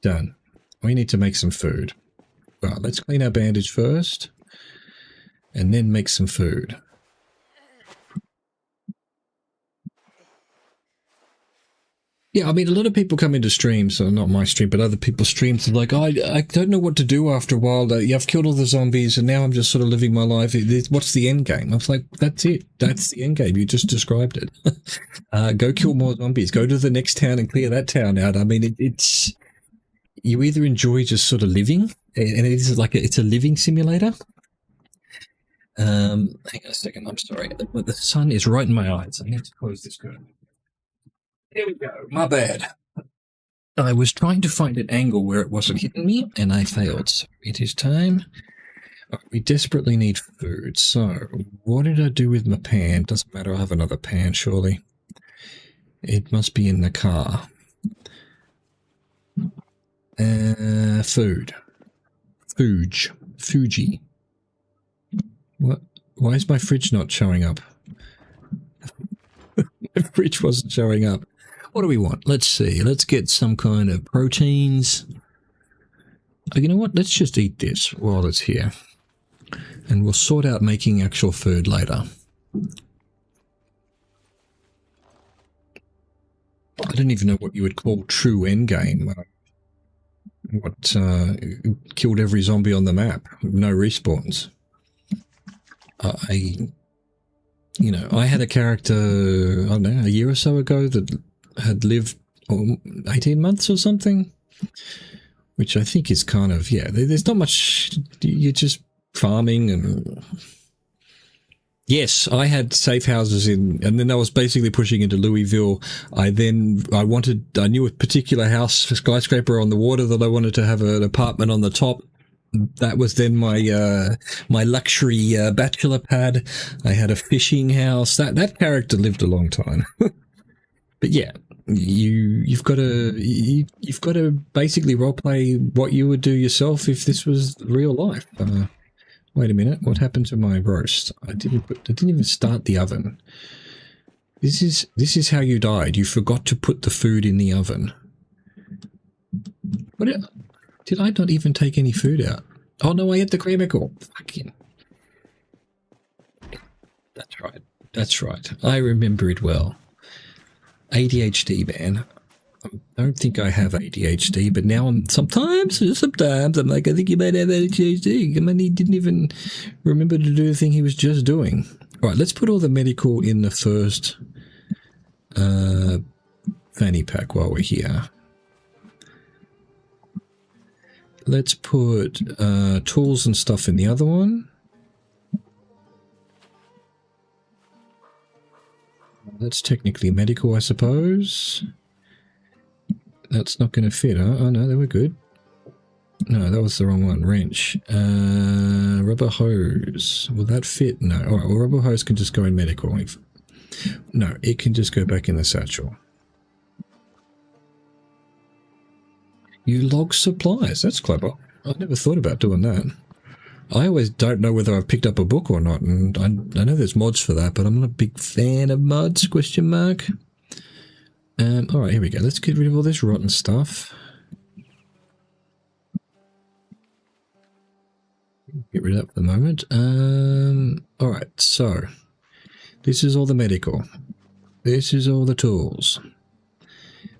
Done. We need to make some food. Well, let's clean our bandage first. And then make some food. Yeah, I mean, a lot of people come into streams, so not my stream, but other people's streams, and like, I don't know what to do after a while. I've killed all the zombies, and now I'm just sort of living my life. What's the end game? I was like, that's it. That's the end game. You just described it. Go kill more zombies. Go to the next town and clear that town out. I mean, it's you either enjoy just sort of living, and it is like it's a living simulator. Hang on a second. I'm sorry. The sun is right in my eyes. I need to close this curtain. There we go. My bad. I was trying to find an angle where it wasn't hitting me, and I failed. So it is time. We desperately need food. So, what did I do with my pan? Doesn't matter. I have another pan, surely. It must be in the car. Food. Fuji. What? Why is my fridge not showing up? My fridge wasn't showing up. What do we want? Let's see. Let's get some kind of proteins. Oh, you know what? Let's just eat this while it's here. And we'll sort out making actual food later. I don't even know what you would call true endgame. What killed every zombie on the map. No respawns. I had a character, I don't know, a year or so ago that had lived 18 months or something, which I think is kind of, yeah, there's not much, you're just farming and... Yes, I had safe houses in, and then I was basically pushing into Louisville. I knew a particular house, skyscraper on the water that I wanted to have an apartment on the top. That was then my luxury bachelor pad. I had a fishing house. That character lived a long time. But yeah, you've got to basically roleplay what you would do yourself if this was real life. Wait a minute, what happened to my roast? I didn't even start the oven. This is how you died. You forgot to put the food in the oven. What did I not even take any food out? Oh no, I had the chemical. Fucking. That's right. That's right. I remember it well. ADHD, man. I don't think I have ADHD, but now sometimes I'm like, I think you might have ADHD. I mean, he didn't even remember to do the thing he was just doing. All right, let's put all the medical in the first fanny pack while we're here. Let's put tools and stuff in the other one. That's technically medical, I suppose. That's not going to fit, huh? Oh, no, they were good. No, that was the wrong one. Wrench. Rubber hose. Will that fit? No. All right, well, rubber hose can just go in medical. No, it can just go back in the satchel. You log supplies. That's clever. I've never thought about doing that. I always don't know whether I've picked up a book or not, and I know there's mods for that, but I'm not a big fan of mods, question mark. All right, here we go. Let's get rid of all this rotten stuff. Get rid of that for the moment. All right, so this is all the medical. This is all the tools.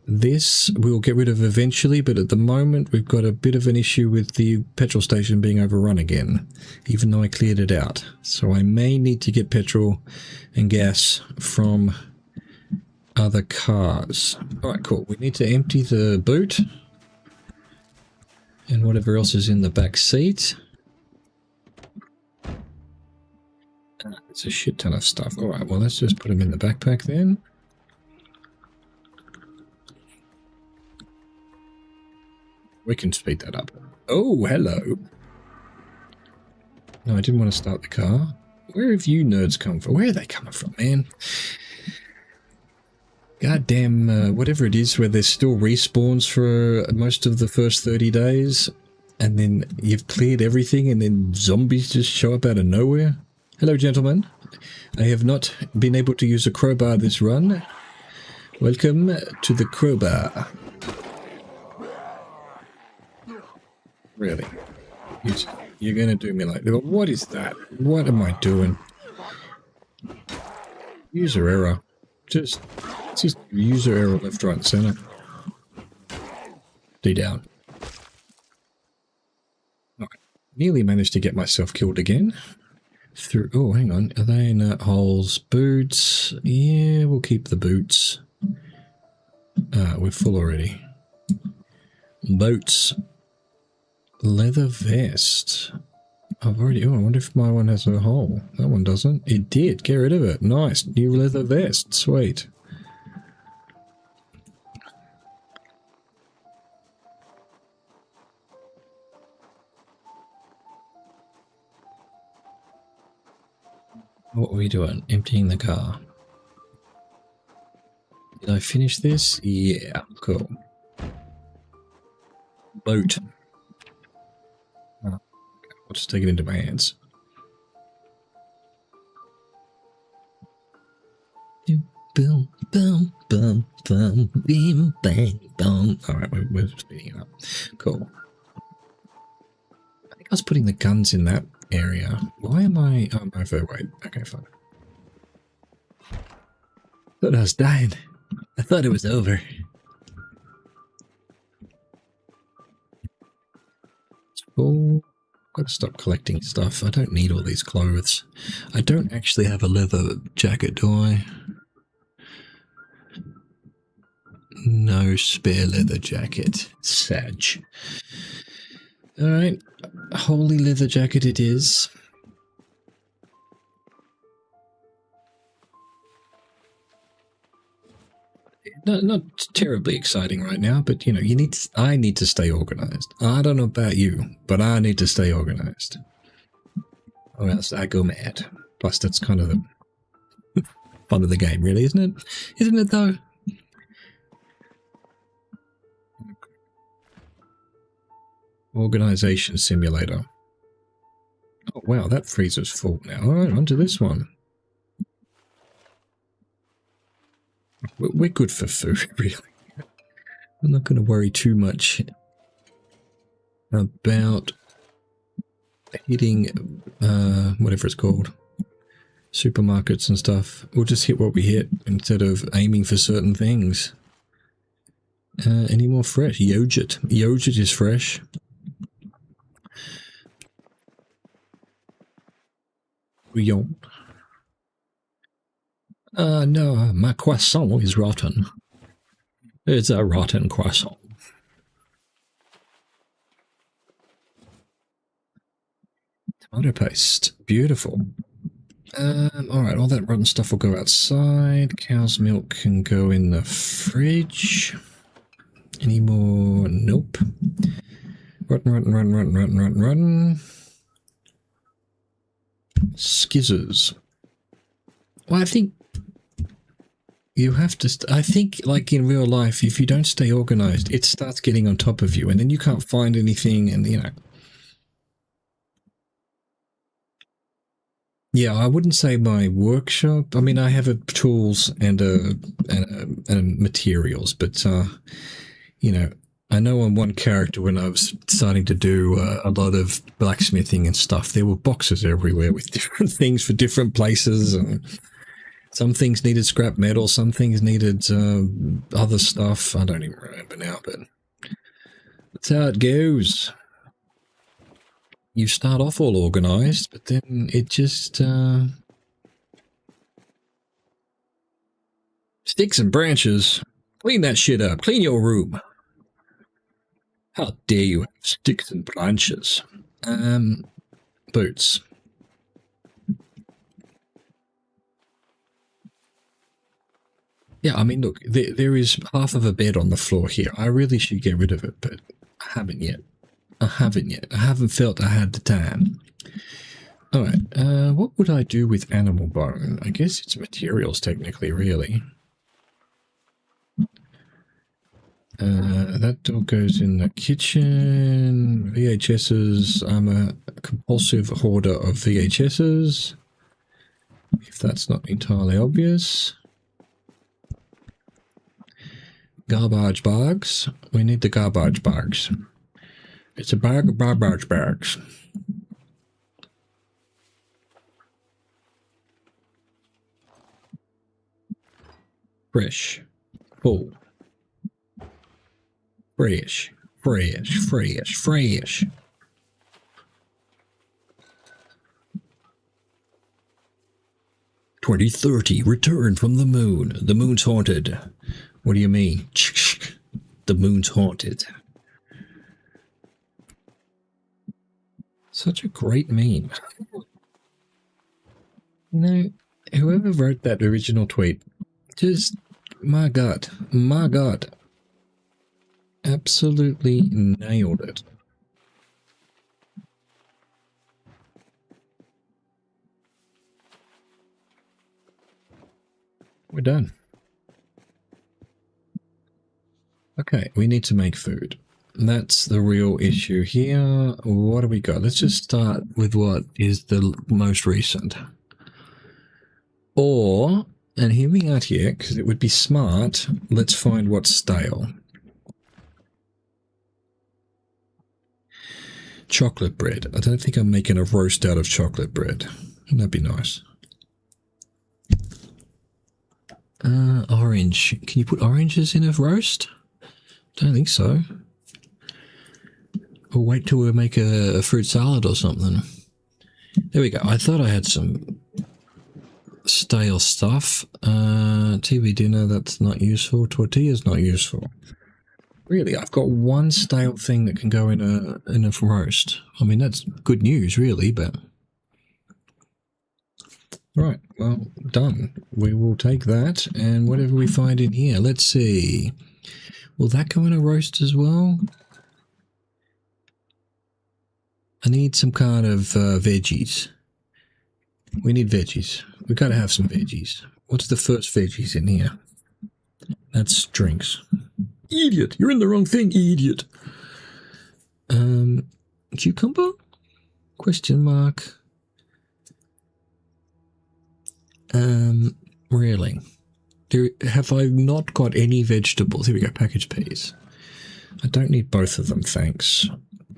This we'll get rid of eventually, but at the moment we've got a bit of an issue with the petrol station being overrun again, even though I cleared it out. So I may need to get petrol and gas from other cars. All right, cool. We need to empty the boot and whatever else is in the back seat. It's a shit ton of stuff. All right, well, let's just put them in the backpack then. We can speed that up. Oh, hello. No, I didn't want to start the car. Where have you nerds come from? Where are they coming from, man? Goddamn, whatever it is, where there's still respawns for most of the first 30 days, and then you've cleared everything, and then zombies just show up out of nowhere. Hello, gentlemen. I have not been able to use a crowbar this run. Welcome to the crowbar. Really? You're going to do me like that? What is that? What am I doing? User error. Just user error left, right, and center. D down. Alright. Nearly managed to get myself killed again. Through. Oh, hang on. Are they in holes? Boots. Yeah, we'll keep the boots. We're full already. Boots. Leather vest. I've already... Oh, I wonder if my one has a hole. That one doesn't. It did. Get rid of it. Nice. New leather vest. Sweet. What are we doing? Emptying the car. Did I finish this? Yeah. Cool. Boat. I'll just take it into my hands. Boom, boom, boom, boom, beam, bang, boom. Alright, we're speeding it up. Cool. I think I was putting the guns in that area. Why am I... Oh, I'm overweight. Okay, fine. Thought I was dying. I thought it was over. Oh, I've got to stop collecting stuff. I don't need all these clothes. I don't actually have a leather jacket, do I? No spare leather jacket. Sag. Alright. Holy leather jacket it is. Not terribly exciting right now, but you know, I need to stay organized. I don't know about you, but I need to stay organized. Or else I go mad. Plus that's kind of the fun of the game, really, isn't it? Isn't it though? Organization simulator. Oh wow, that freezer's full now. Alright, on to this one. We're good for food, really. I'm not going to worry too much about hitting whatever it's called, supermarkets and stuff. We'll just hit what we hit instead of aiming for certain things. Any more fresh? Yogurt. Yogurt is fresh. Bouillon. No, my croissant is rotten. It's a rotten croissant. Tomato paste. Beautiful. Alright, all that rotten stuff will go outside. Cow's milk can go in the fridge. Any more? Nope. Rotten. Skizzers. Well, I think you have to... I think, like in real life, if you don't stay organized, it starts getting on top of you, and then you can't find anything, and, you know... Yeah, I wouldn't say my workshop. I mean, I have tools and materials, but, you know, I know on one character when I was starting to do a lot of blacksmithing and stuff, there were boxes everywhere with different things for different places, and some things needed scrap metal, some things needed other stuff. I don't even remember now, but that's how it goes. You start off all organized, but then it just... Sticks and branches. Clean that shit up. Clean your room. How dare you have sticks and branches? Boots. Yeah, I mean, look, there is half of a bed on the floor here. I really should get rid of it, but I haven't yet. I haven't felt I had the time. Alright, what would I do with animal bone? I guess it's materials, technically, really. That all goes in the kitchen. VHSs. I'm a compulsive hoarder of VHSs. If that's not entirely obvious. Garbage bags. We need the garbage bags. It's a bag of garbage bags. Fresh. Full. Fresh. 2030, return from the moon. The moon's haunted. What do you mean? The moon's haunted. Such a great meme. No, whoever wrote that original tweet, just, my God. Absolutely nailed it. We're done. Okay, we need to make food. That's the real issue here. What do we got? Let's just start with what is the most recent. Or, and hear me out here, because it would be smart, let's find what's stale. Chocolate bread. I don't think I'm making a roast out of chocolate bread. That'd be nice. Orange. Can you put oranges in a roast? Don't think so. Or wait till we make a fruit salad or something. There we go. I thought I had some stale stuff. TV dinner, that's not useful. Tortilla's not useful. Really, I've got one stale thing that can go in a roast. I mean, that's good news, really, but... Right, well, done. We will take that, and whatever we find in here, let's see. Will that go in a roast as well? I need some kind of veggies. We need veggies. We've got to have some veggies. What's the first veggies in here? That's drinks. Idiot! You're in the wrong thing, idiot! Cucumber? Question mark. Really? Have I not got any vegetables? Here we go, packaged peas. I don't need both of them, thanks.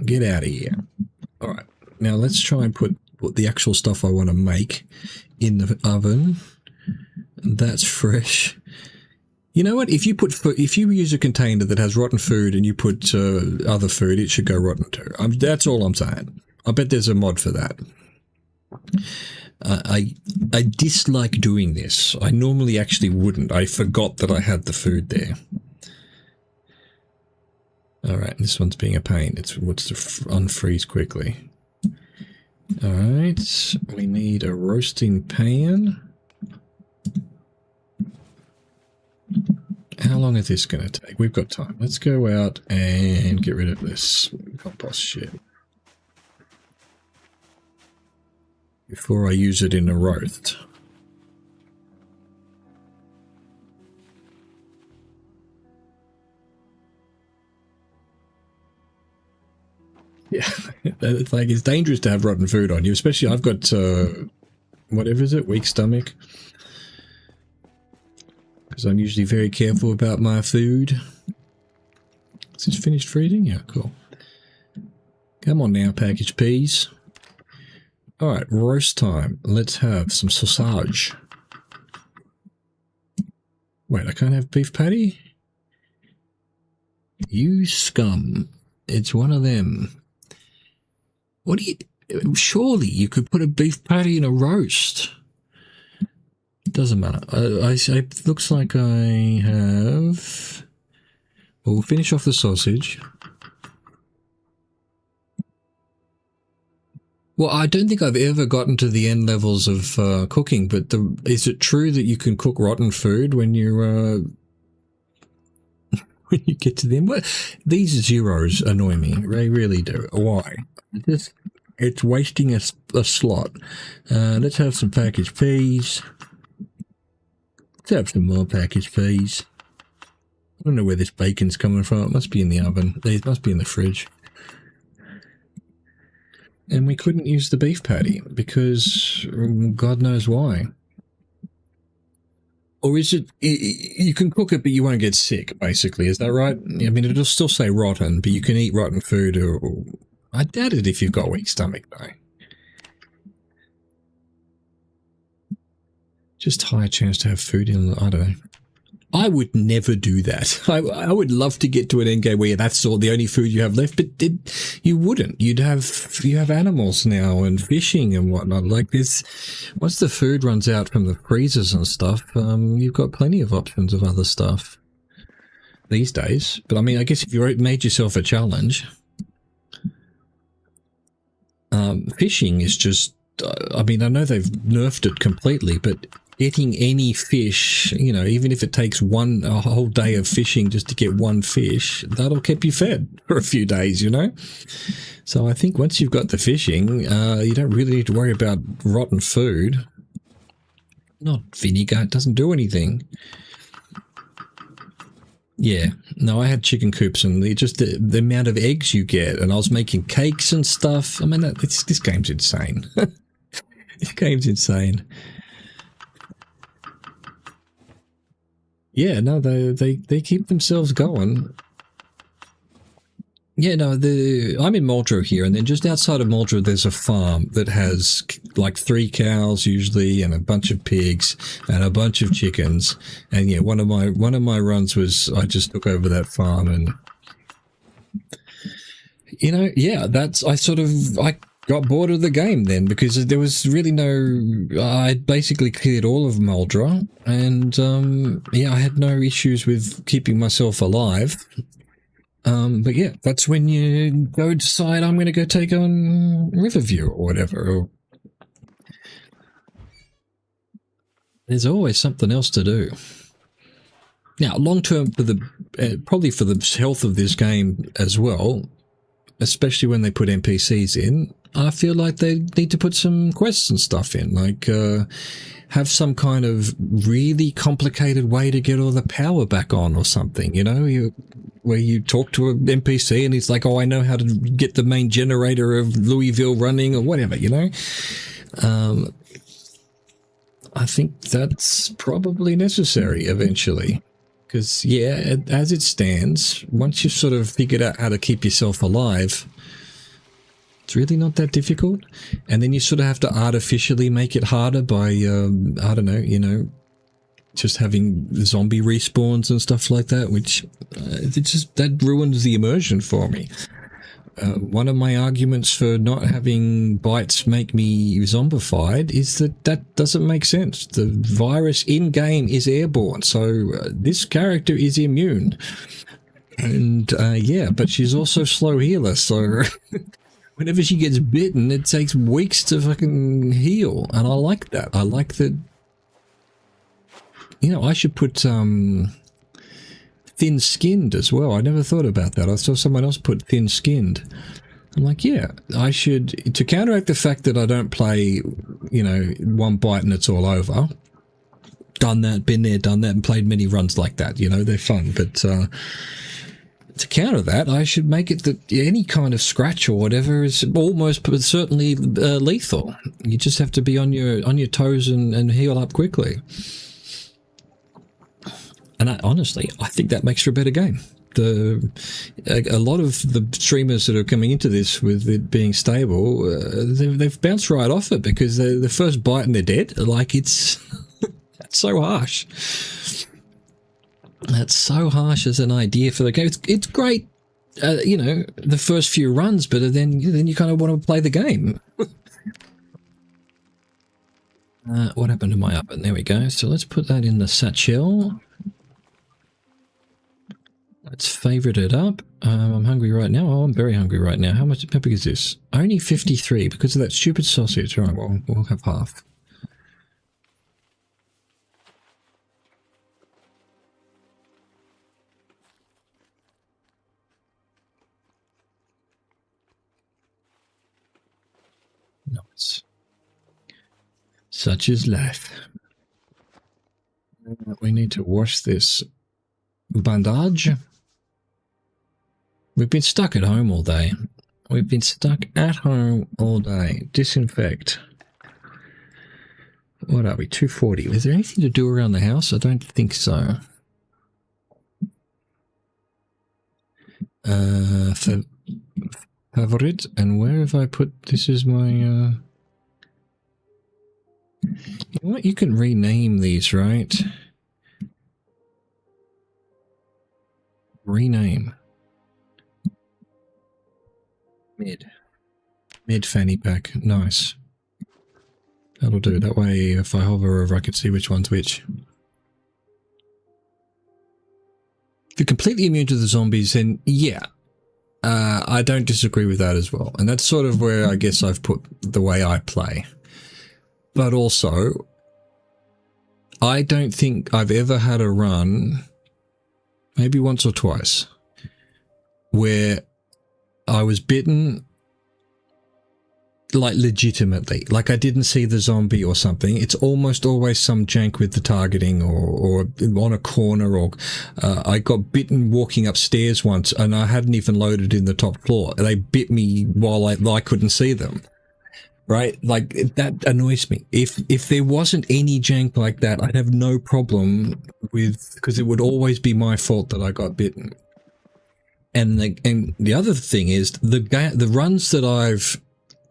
Get out of here. All right. Now let's try and put the actual stuff I want to make in the oven. That's fresh. You know what? If you use a container that has rotten food and you put other food, it should go rotten too. That's all I'm saying. I bet there's a mod for that. I dislike doing this. I normally actually wouldn't. I forgot that I had the food there. All right, this one's being a pain. What's to unfreeze quickly. All right, we need a roasting pan. How long is this going to take? We've got time. Let's go out and get rid of this compost shit before I use it in a roast. Yeah, it's like it's dangerous to have rotten food on you, especially I've got, whatever is it, weak stomach. Because I'm usually very careful about my food. Is this finished freezing? Yeah, cool. Come on now, packaged peas. Alright, roast time. Let's have some sausage. Wait, I can't have beef patty? You scum. It's one of them. What do you... Surely you could put a beef patty in a roast. Doesn't matter. It looks like I have... We'll finish off the sausage. Well, I don't think I've ever gotten to the end levels of cooking, but is it true that you can cook rotten food when you when you get to them? These zeros annoy me. They really do. Why? It's wasting a slot. Let's have some packaged peas. Let's have some more packaged peas. I don't know where this bacon's coming from. It must be in the oven. It must be in the fridge. And we couldn't use the beef patty because God knows why. Or is it, you can cook it but you won't get sick, basically. Is that right? I mean, it'll still say rotten, but you can eat rotten food. Or I doubt it if you've got a weak stomach, though. Just higher chance to have food in, I don't know. I would never do that. I would love to get to an end game where that's all the only food you have left, but you wouldn't. You have animals now and fishing and whatnot. Like this, once the food runs out from the freezers and stuff, you've got plenty of options of other stuff these days. But I mean, I guess if you made yourself a challenge, fishing is just. I mean, I know they've nerfed it completely, but getting any fish, you know, even if it takes a whole day of fishing just to get one fish, that'll keep you fed for a few days, you know? So I think once you've got the fishing, you don't really need to worry about rotten food. Not vinegar, it doesn't do anything. Yeah, no, I had chicken coops and just the amount of eggs you get, and I was making cakes and stuff. I mean, this game's insane. This game's insane. Yeah, no, they keep themselves going. Yeah, no, I'm in Muldrow here, and then just outside of Muldrow, there's a farm that has like 3 cows usually, and a bunch of pigs, and a bunch of chickens. And yeah, one of my runs was I just took over that farm, and you know, yeah, I got bored of the game then because there was really I basically cleared all of Muldrow, and yeah, I had no issues with keeping myself alive. But yeah, that's when you go decide I'm going to go take on Riverview or whatever. There's always something else to do. Now, long term, probably for the health of this game as well, especially when they put NPCs in, I feel like they need to put some quests and stuff in, like have some kind of really complicated way to get all the power back on or something, you know, where you talk to an NPC and he's like, oh, I know how to get the main generator of Louisville running or whatever, you know. I think that's probably necessary eventually. Because, yeah, as it stands, once you've sort of figured out how to keep yourself alive, It's really not that difficult. And then you sort of have to artificially make it harder by, I don't know, you know, just having zombie respawns and stuff like that, which that ruins the immersion for me. One of my arguments for not having bites make me zombified is that doesn't make sense. The virus in-game is airborne, so this character is immune. And yeah, but she's also slow healer, so whenever she gets bitten, it takes weeks to fucking heal. And I like that. I like that. You know, I should put thin-skinned as well. I never thought about that. I saw someone else put thin-skinned. I'm like, yeah, I should, to counteract the fact that I don't play, you know, one bite and it's all over. Done that, been there, done that, and played many runs like that. You know, they're fun, but to counter that, I should make it that any kind of scratch or whatever is almost but certainly lethal. You just have to be on your toes and heal up quickly. And honestly, I think that makes for a better game. A lot of the streamers that are coming into this with it being stable, they've bounced right off it because the first bite and they're dead. Like it's that's so harsh. That's so harsh as an idea for the game. It's great, you know, the first few runs, but then you kind of want to play the game. What happened to my oven? There we go. So let's put that in the satchel. Let's favorite it up. I'm hungry right now. Oh, I'm very hungry right now. How big is this? Only 53 because of that stupid sausage. All right, well, we'll have half. Nice. Such is life. We need to wash this bandage. We've been stuck at home all day. We've been stuck at home all day. Disinfect. What are we? 240. Is there anything to do around the house? I don't think so. Favorite. And where have I put... This is my... You know what? You can rename these, right? Rename. Mid fanny pack. Nice. That'll do. That way, if I hover over, I can see which one's which. If you're completely immune to the zombies, then yeah. I don't disagree with that as well. And that's sort of where I guess I've put the way I play. But also, I don't think I've ever had a run, maybe once or twice, where I was bitten, like legitimately, like I didn't see the zombie or something. It's almost always some jank with the targeting or on a corner, or I got bitten walking upstairs once and I hadn't even loaded in the top floor. They bit me while I couldn't see them. Right? Like, that annoys me. If there wasn't any jank like that, I'd have no problem with, because it would always be my fault that I got bitten. And the other thing is, the runs that I've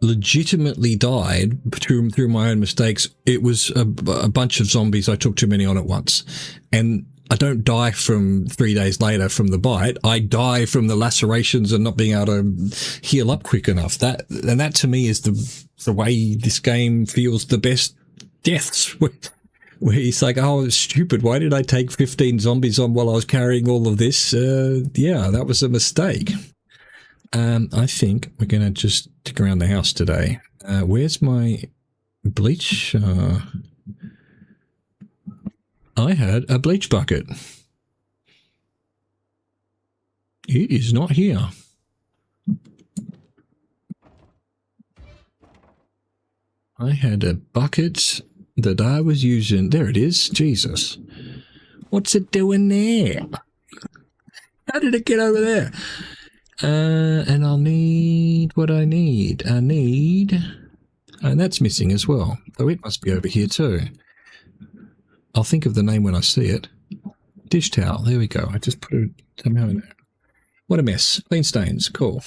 legitimately died through my own mistakes, it was a bunch of zombies I took too many on at once. And I don't die from 3 days later from the bite. I die from the lacerations and not being able to heal up quick enough. That to me is the way this game feels the best deaths. Where he's like, oh, it's stupid. Why did I take 15 zombies on while I was carrying all of this? Yeah, that was a mistake. I think we're going to just stick around the house today. Where's my bleach? I had a bleach bucket. It is not here. I had a bucket that I was using. There it is. Jesus. What's it doing there? How did it get over there? And I'll need what I need. And that's missing as well. So it must be over here too. I'll think of the name when I see it. Dish towel. There we go. I just put it somehow in there. What a mess. Clean stains. Cool.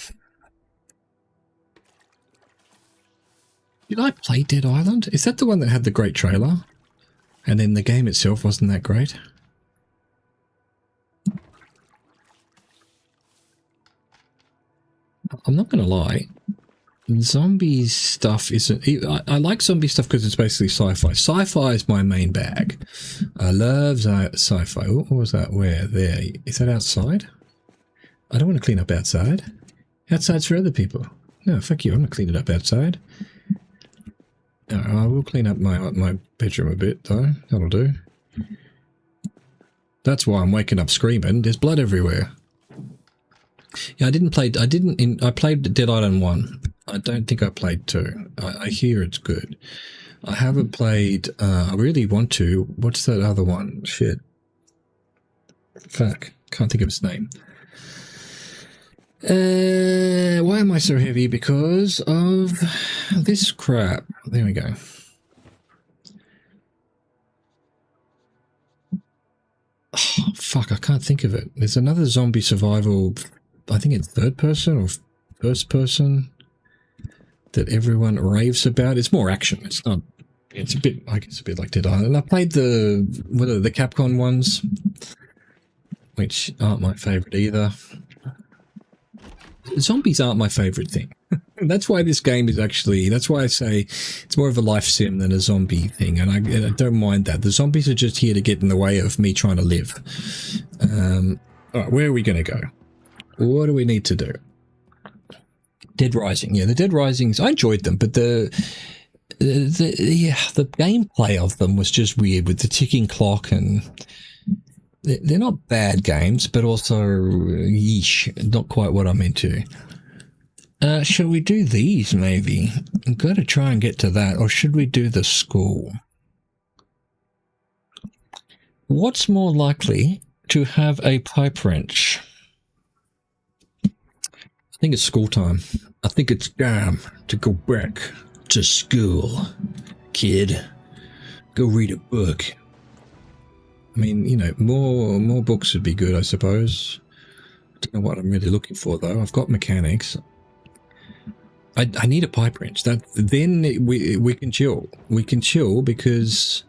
Did I play Dead Island? Is that the one that had the great trailer? And then the game itself wasn't that great? I'm not going to lie. Zombie stuff isn't... I like zombie stuff because it's basically sci-fi. Sci-fi is my main bag. I love sci-fi. What was that? Where? There. Is that outside? I don't want to clean up outside. Outside's for other people. No, fuck you. I'm not cleaning up outside. No, I will clean up my bedroom a bit, though. That'll do. That's why I'm waking up screaming. There's blood everywhere. Yeah, I played Dead Island 1. I don't think I played 2. I hear it's good. I haven't played, I really want to. What's that other one? Shit. Fuck. Can't think of its name. Why am I so heavy? Because of this crap. There we go. Oh, fuck, I can't think of it. There's another zombie survival, I think it's third person or first person, that everyone raves about. It's more action. It's not. It's a bit. I guess a bit like Dead Island. I played the Capcom ones, which aren't my favorite either. Zombies aren't my favorite thing. That's why this game is actually. That's why I say it's more of a life sim than a zombie thing, and I don't mind that. The zombies are just here to get in the way of me trying to live. All right, where are we going to go? What do we need to do? Dead Rising, yeah, the Dead Risings, I enjoyed them, but the gameplay of them was just weird with the ticking clock, and they're not bad games, but also yeesh, not quite what I'm into. Shall we do these maybe? I've got to try and get to that, or should we do the school? What's more likely to have a pipe wrench? I think it's school time. I think it's time to go back to school, kid. Go read a book. I mean, you know, more books would be good, I suppose. I don't know what I'm really looking for, though. I've got mechanics. I need a pipe wrench. Then we can chill. We can chill because...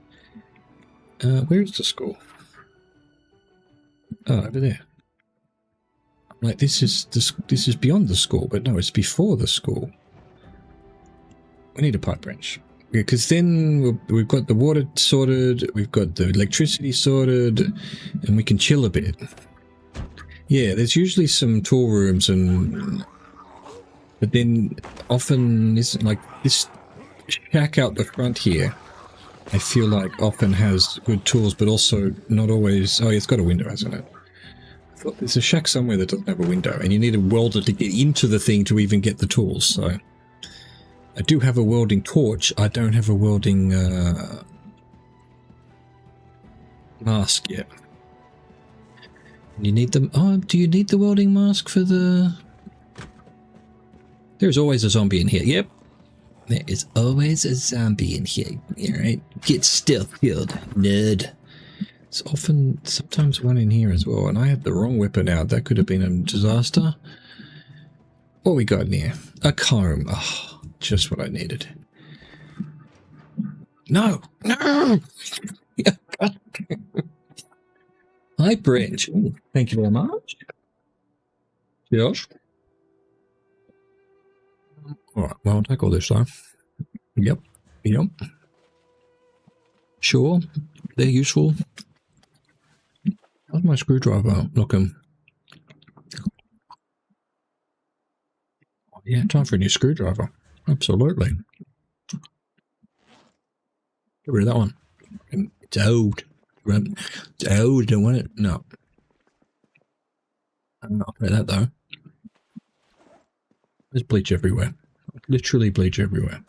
where is the school? Oh, over there. Like, this is beyond the school, but no, it's before the school. We need a pipe wrench. Because then we've got the water sorted, we've got the electricity sorted, and we can chill a bit. Yeah, there's usually some tool rooms, but then often isn't like this shack out the front here. I feel like often has good tools, but also not always. Oh, yeah, it's got a window, hasn't it? There's a shack somewhere that doesn't have a window, and you need a welder to get into the thing to even get the tools, so... I do have a welding torch, I don't have a welding mask yet. You need them... Oh, do you need the welding mask for the... There's always a zombie in here, yep. There is always a zombie in here, alright? Get stealth killed, nerd. It's often, sometimes one in here as well, and I had the wrong weapon out. That could have been a disaster. What we got in here? A comb. Oh, just what I needed. No! No! Hi, Brent. Ooh, thank you very much. Yes. Alright, well, I'll take all this, though. Yep. Yep. Sure. They're useful. How's my screwdriver looking? Yeah, time for a new screwdriver. Absolutely. Get rid of that one. It's old. It's old. Don't want it. No. I'm not for that though. There's bleach everywhere. Literally bleach everywhere.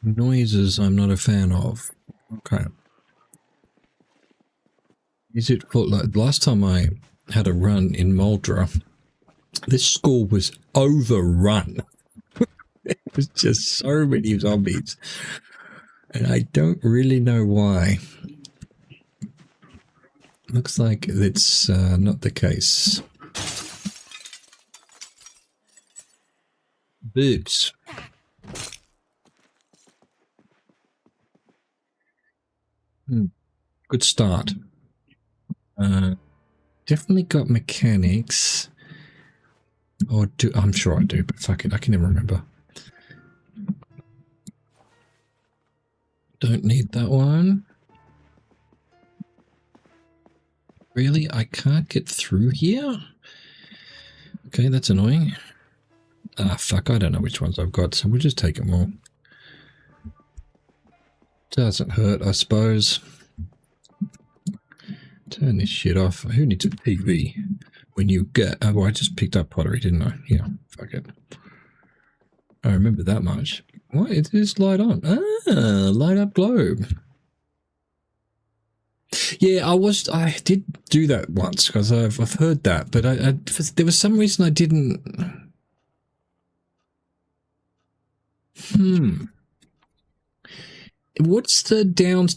Noises I'm not a fan of. Okay. Is it for, like, last time I had a run in Muldra, this school was overrun. It was just so many zombies. And I don't really know why. Looks like it's not the case. Boots. Good start. Definitely got mechanics. Or do I'm sure I do, but fuck it, I can never remember. Don't need that one. Really? I can't get through here? Okay, that's annoying. Ah, fuck, I don't know which ones I've got, so we'll just take them all. Doesn't hurt, I suppose. Turn this shit off. Who needs a TV when you get... Oh, well, I just picked up pottery, didn't I? Yeah, fuck it. I remember that much. What? It is light on. Ah, light up globe. Yeah, I did do that once because I've heard that, but there was some reason I didn't. What's the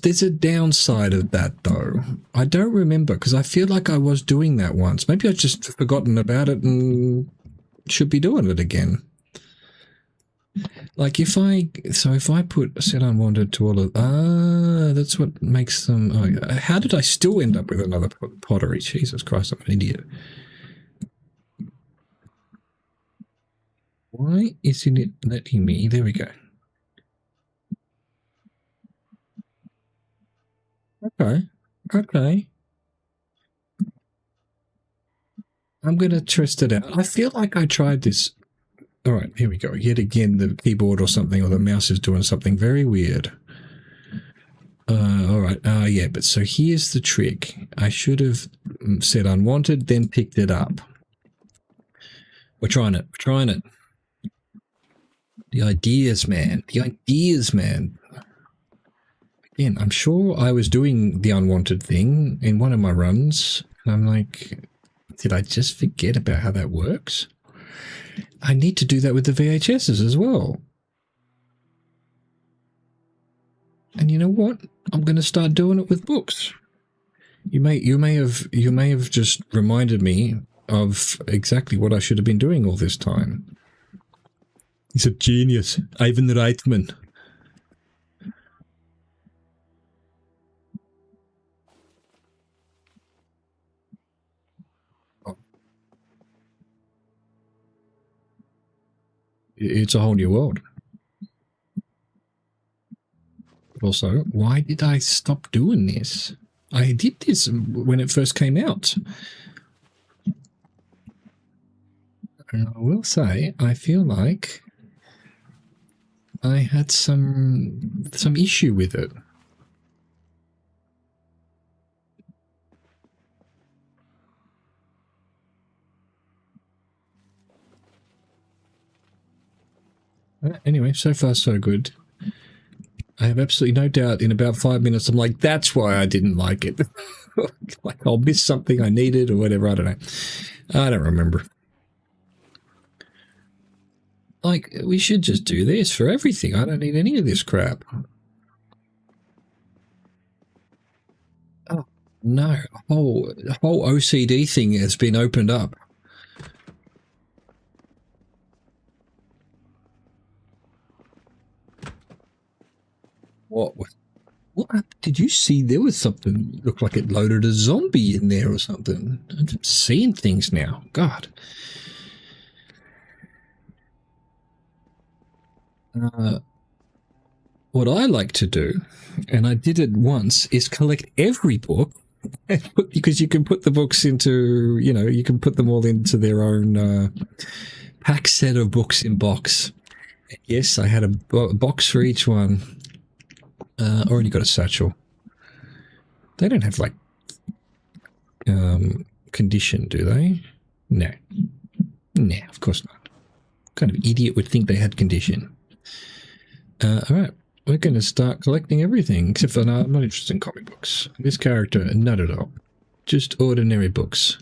there's a downside of that though. I don't remember because I feel like I was doing that once. Maybe I've just forgotten about it and should be doing it again. Like if I put set unwanted to all of, that's what makes them, how did I still end up with another pottery? Jesus Christ, I'm an idiot. Why isn't it letting me? There we go. Okay. I'm going to test it out. I feel like I tried this. All right, here we go. Yet again, the keyboard or something, or the mouse is doing something very weird. All right. Yeah, but so here's the trick. I should have said unwanted, then picked it up. We're trying it. The ideas, man. Again, I'm sure I was doing the unwanted thing in one of my runs. And I'm like, did I just forget about how that works? I need to do that with the VHSs as well. And you know what? I'm going to start doing it with books. You may have just reminded me of exactly what I should have been doing all this time. He's a genius, Ivan Reitman. It's a whole new world. Also, why did I stop doing this? I did this when it first came out. And I will say, I feel like I had some issue with it. Anyway, so far so good. I have absolutely no doubt in about 5 minutes I'm like, that's why I didn't like it. Like I'll miss something I needed or whatever, I don't know. I don't remember. Like, we should just do this for everything. I don't need any of this crap. Oh, no. A whole OCD thing has been opened up. What did you see? There was something looked like it loaded a zombie in there or something. I'm seeing things now. God. What I like to do, and I did it once, is collect every book, because you can put the books into, you can put them all into their own pack set of books in box. Yes, I had a box for each one. Already got a satchel. They don't have, like, condition, do they? No. Nah, of course not. What kind of idiot would think they had condition? Alright, we're going to start collecting everything, except for, no, I'm not interested in comic books. This character, not at all. Just ordinary books.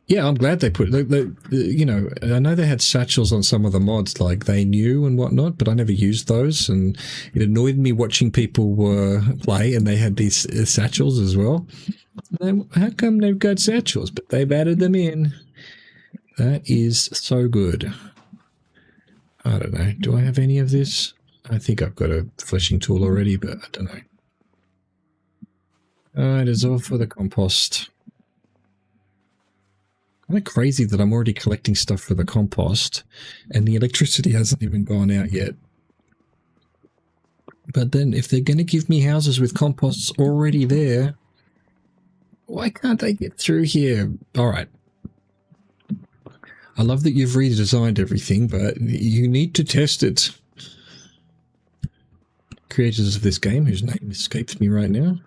Yeah, I'm glad they put you know, I know they had satchels on some of the mods, like They Knew and whatnot, but I never used those, and it annoyed me watching people play and they had these satchels as well. How come they've got satchels, but they've added them in? That is so good. I don't know. Do I have any of this? I think I've got a fleshing tool already, but I don't know. Alright, it's all for the compost. Kind of crazy that I'm already collecting stuff for the compost and the electricity hasn't even gone out yet. But then if they're going to give me houses with composts already there, why can't they get through here? Alright. I love that you've redesigned everything, but you need to test it. Creators of this game, whose name escapes me right now.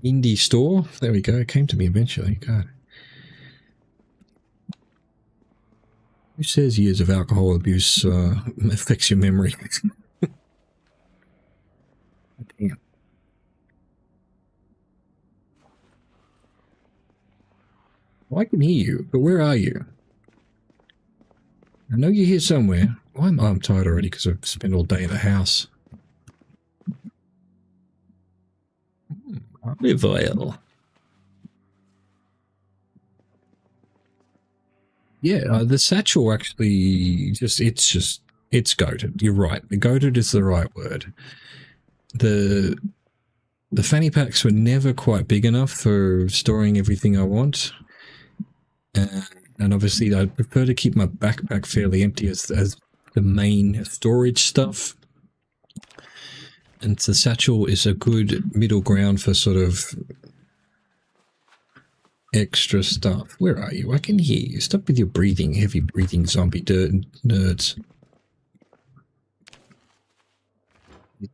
Indie store. There we go. It came to me eventually. God. Who says years of alcohol abuse affects your memory? Damn. Well, I can hear you, but where are you? I know you're here somewhere. Why am I tired already because I've spent all day in the house? Olive oil. Yeah, the satchel actually it's goated. You're right. The goated is the right word. The fanny packs were never quite big enough for storing everything I want. And obviously I prefer to keep my backpack fairly empty as the main storage stuff. And the satchel is a good middle ground for sort of extra stuff. Where are you? I can hear you. Stop with your breathing, heavy breathing zombie nerds.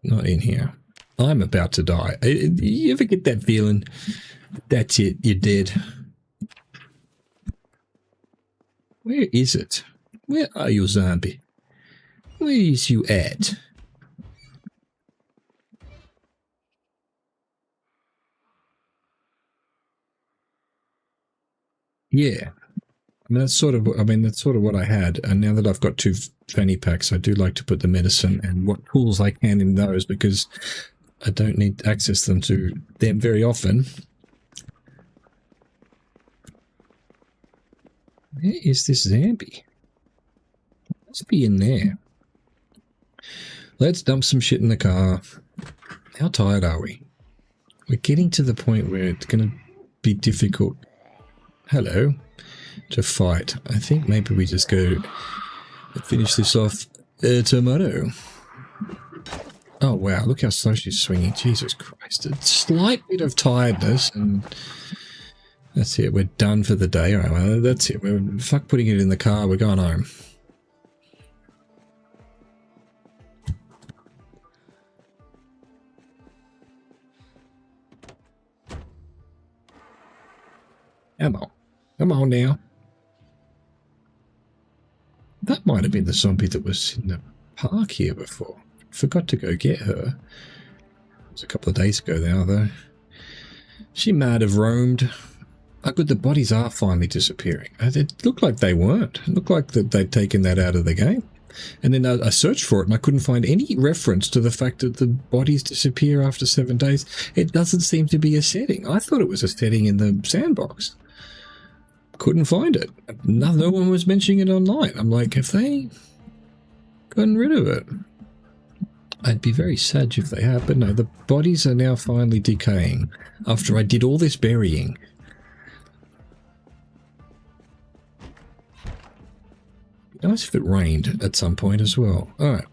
Not in here. I'm about to die. You ever get that feeling? That's it. You're dead. Where is it? Where are you, zombie? Where is you at? Yeah. That's sort of what I had. And now that I've got 2 fanny packs, I do like to put the medicine and what tools I can in those because I don't need to access them very often. Where is this zombie? Must be in there. Let's dump some shit in the car. How tired are we? We're getting to the point where it's going to be difficult. Hello. To fight. I think maybe we just go and finish this off tomorrow. Oh wow, look how slow she's swinging. Jesus Christ. A slight bit of tiredness and that's it. We're done for the day. All right, well, that's it. Fuck putting it in the car. We're going home. Come on. Come on now. That might have been the zombie that was in the park here before. Forgot to go get her. It was a couple of days ago now, though. She might have roamed. Oh, good, the bodies are finally disappearing. It looked like they weren't. It looked like that they'd taken that out of the game. And then I searched for it and I couldn't find any reference to the fact that the bodies disappear after 7 days. It doesn't seem to be a setting. I thought it was a setting in the sandbox. Couldn't find it. No one was mentioning it online. I'm like, have they gotten rid of it? I'd be very sad if they have, but no, the bodies are now finally decaying after I did all this burying. Nice if it rained at some point as well. Alright.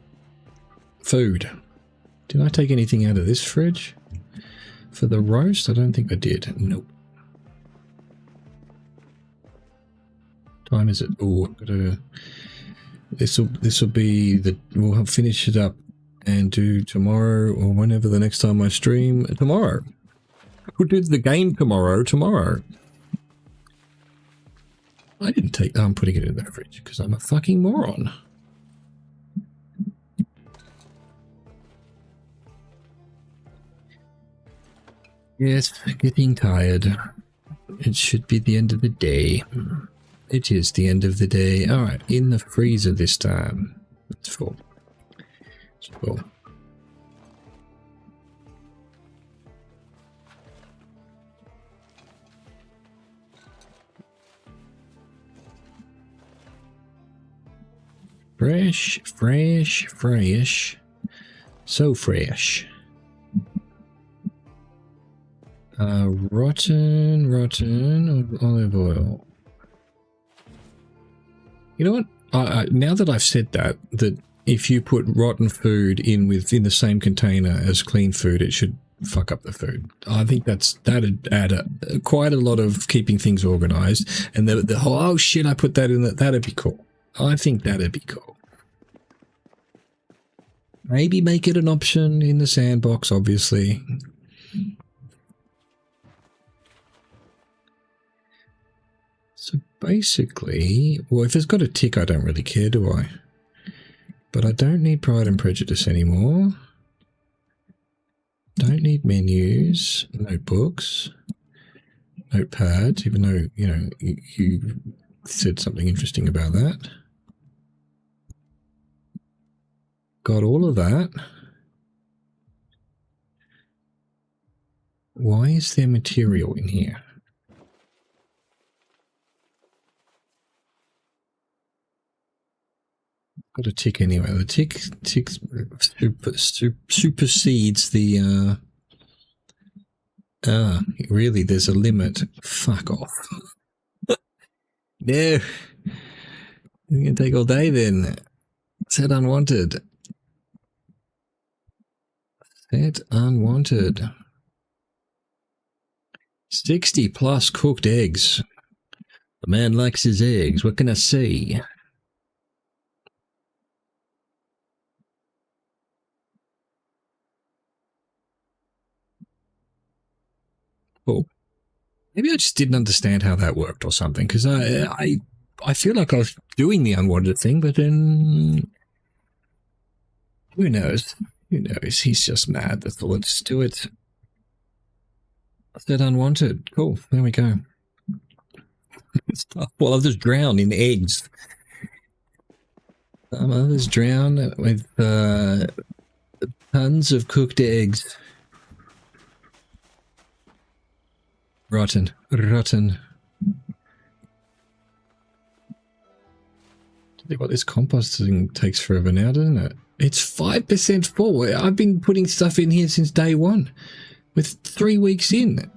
Food. Did I take anything out of this fridge? For the roast? I don't think I did. Nope. Time is it? Oh, I've got to... This will be the... We'll finish it up and do tomorrow or whenever the next time I stream. Tomorrow. We'll do the game tomorrow. I didn't take... I'm putting it in the fridge because I'm a fucking moron. Yes, getting tired. It should be the end of the day. It is the end of the day. Alright, in the freezer this time. It's full. It's full. Fresh, fresh, fresh. So fresh. Rotten olive oil. You know what? Now that I've said that if you put rotten food in the same container as clean food, it should fuck up the food. I think that'd add quite a lot of keeping things organized. And the whole, oh shit, I put that in that'd be cool. I think that'd be cool. Maybe make it an option in the sandbox, obviously. So basically, well, if it's got a tick, I don't really care, do I? But I don't need Pride and Prejudice anymore. Don't need menus, notebooks, notepads, even though, you know, you said something interesting about that. Got all of that. Why is there material in here? Got a tick anyway. The tick supersedes the really, there's a limit. Fuck off. No. It's gonna take all day then. Set unwanted. Set unwanted. 60 plus cooked eggs. The man likes his eggs. What can I say? Cool. Maybe I just didn't understand how that worked or something, because I feel like I was doing the unwanted thing, but then who knows? Who knows? He's just mad. That's all. Let's do it. Set unwanted. Cool. There we go. Well, others drown in eggs. Some others drown with tons of cooked eggs. Rotten. Rotten. What, this composting takes forever now, doesn't it? It's 5% full. I've been putting stuff in here since day one. With 3 weeks in.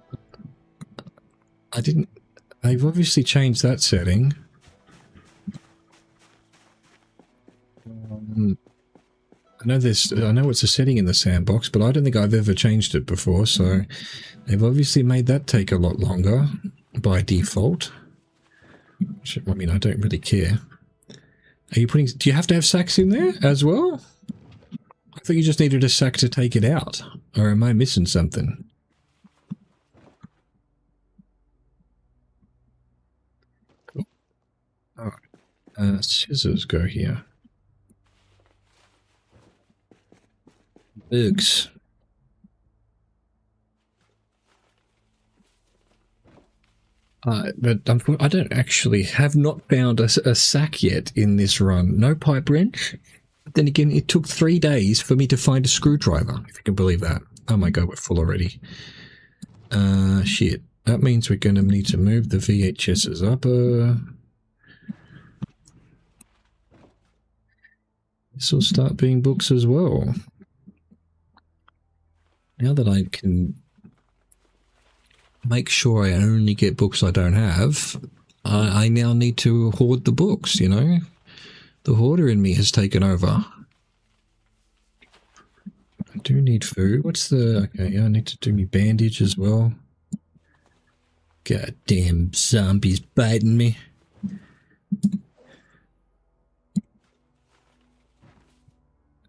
They've obviously changed that setting. I know it's a setting in the sandbox, but I don't think I've ever changed it before, so they've obviously made that take a lot longer by default. Which, I mean, I don't really care. Are you putting... Do you have to have sacks in there as well? I thought you just needed a sack to take it out. Or am I missing something? Cool. Alright. Scissors go here. Books. But I don't actually have not found a sack yet in this run. No pipe wrench. But then again, it took 3 days for me to find a screwdriver, if you can believe that. Oh my god, we're full already. Shit. That means we're going to need to move the VHSs up. This will start being books as well. Now that I can make sure I only get books I don't have, I now need to hoard the books, you know? The hoarder in me has taken over. I do need food. What's the... Okay, yeah, I need to do my bandage as well. God damn zombies biting me.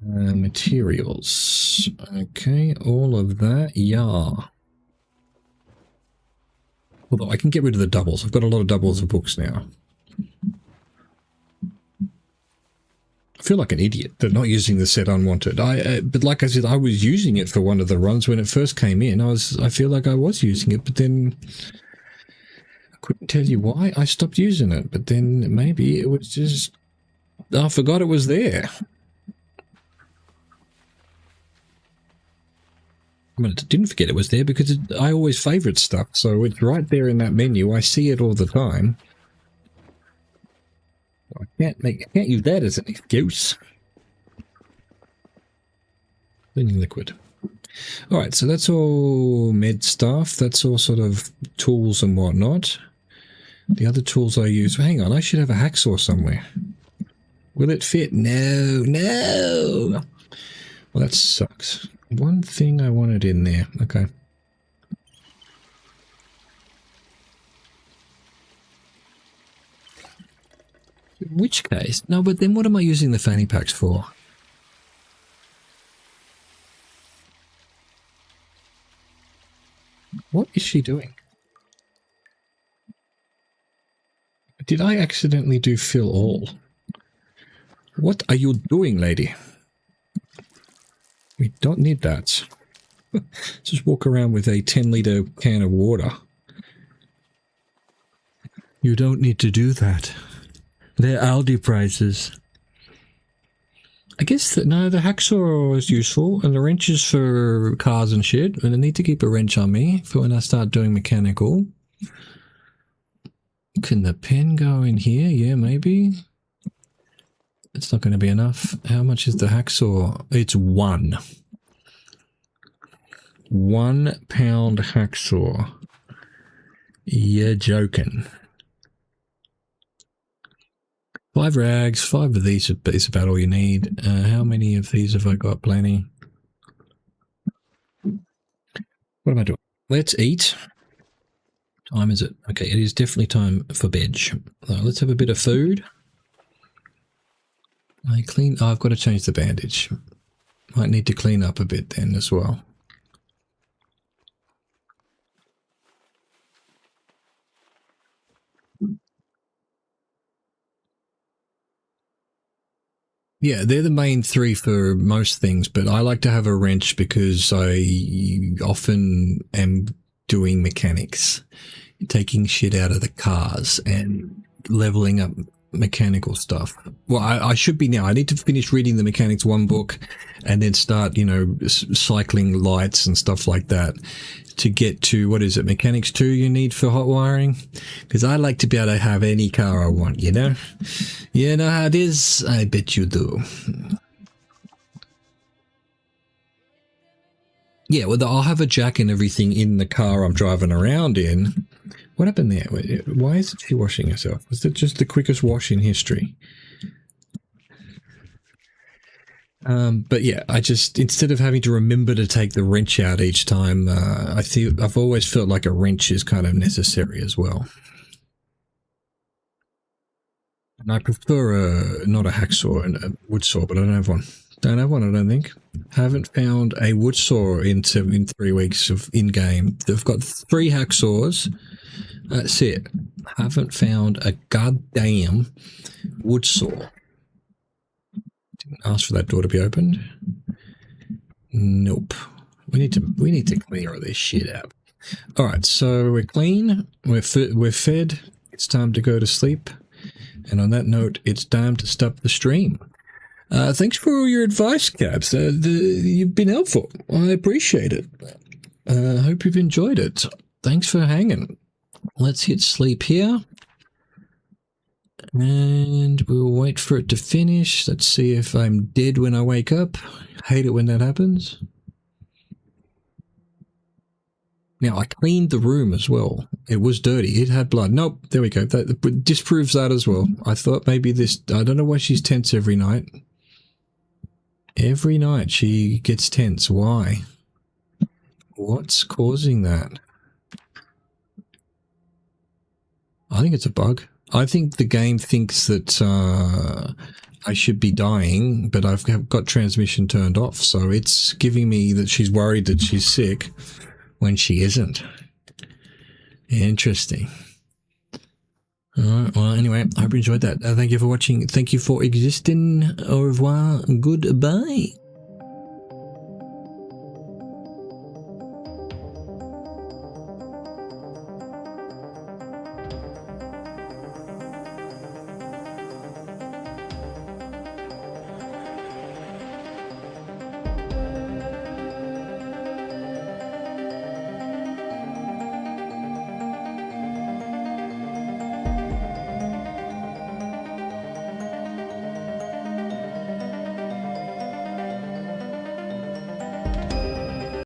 Materials. Okay, all of that, yeah. Although I can get rid of the doubles. I've got a lot of doubles of books now. feel like an idiot for not using the set unwanted. But like I said, I was using it for one of the runs when it first came in. I feel like I was using it, but then I couldn't tell you why I stopped using it. But then maybe it was just I forgot it was there. I mean, I didn't forget it was there because I always favorite stuff, so it's right there in that menu. I see it all the time. I can't use that as an excuse. Cleaning liquid. All right, so that's all med stuff. That's all sort of tools and whatnot. The other tools I use. Hang on, I should have a hacksaw somewhere. Will it fit? No, no. Well, that sucks. One thing I wanted in there. Okay. In which case, no, but then what am I using the fanny packs for? What is she doing? Did I accidentally do fill all? What are you doing, lady? We don't need that. Just walk around with a 10-litre can of water. You don't need to do that. They're Aldi prices. I guess that, no, the hacksaw is useful, and the wrench is for cars and shit, and I need to keep a wrench on me for when I start doing mechanical. Can the pen go in here? Yeah, maybe. It's not going to be enough. How much is the hacksaw? It's 1. 1 pound hacksaw. You're joking. 5 rags, 5 of these is about all you need. How many of these have I got? Plenty. What am I doing? Let's eat. Time is it? Okay, it is definitely time for bed. Let's have a bit of food. I've got to change the bandage. Might need to clean up a bit then as well. Yeah, they're the main 3 for most things, but I like to have a wrench because I often am doing mechanics, taking shit out of the cars and leveling up mechanical stuff. Well, I should be now. I need to finish reading the Mechanics 1 book and then start, you know, cycling lights and stuff like that to get to, what is it, Mechanics 2 you need for hot wiring? Because I like to be able to have any car I want, you know? You know how it is? I bet you do. Yeah, well, I'll have a jack and everything in the car I'm driving around in. What happened there? Why isn't she washing herself? Was it just the quickest wash in history? But yeah, I just, instead of having to remember to take the wrench out each time, I've always felt like a wrench is kind of necessary as well. And I prefer not a hacksaw and a wood saw, but I don't have one. Don't have one, I don't think. Haven't found a wood saw in 3 weeks of in-game. They've got 3 hacksaws. That's it. Haven't found a goddamn wood saw. Didn't ask for that door to be opened. Nope. We need to clear all this shit up. All right, so we're clean. We're fed. It's time to go to sleep. And on that note, it's time to stop the stream. Thanks for all your advice, Cabs. You've been helpful. I appreciate it. Hope you've enjoyed it. Thanks for hanging. Let's hit sleep here. And we'll wait for it to finish. Let's see if I'm dead when I wake up. Hate it when that happens. Now, I cleaned the room as well. It was dirty. It had blood. Nope, there we go. That disproves that as well. I thought maybe this... I don't know why she's tense every night. Every night she gets tense. Why? What's causing that? I think it's a bug. I think the game thinks that I should be dying, but I've got transmission turned off, so it's giving me that she's worried that she's sick when she isn't. Interesting. Alright, well, anyway, I hope you enjoyed that. Thank you for watching. Thank you for existing. Au revoir. Goodbye.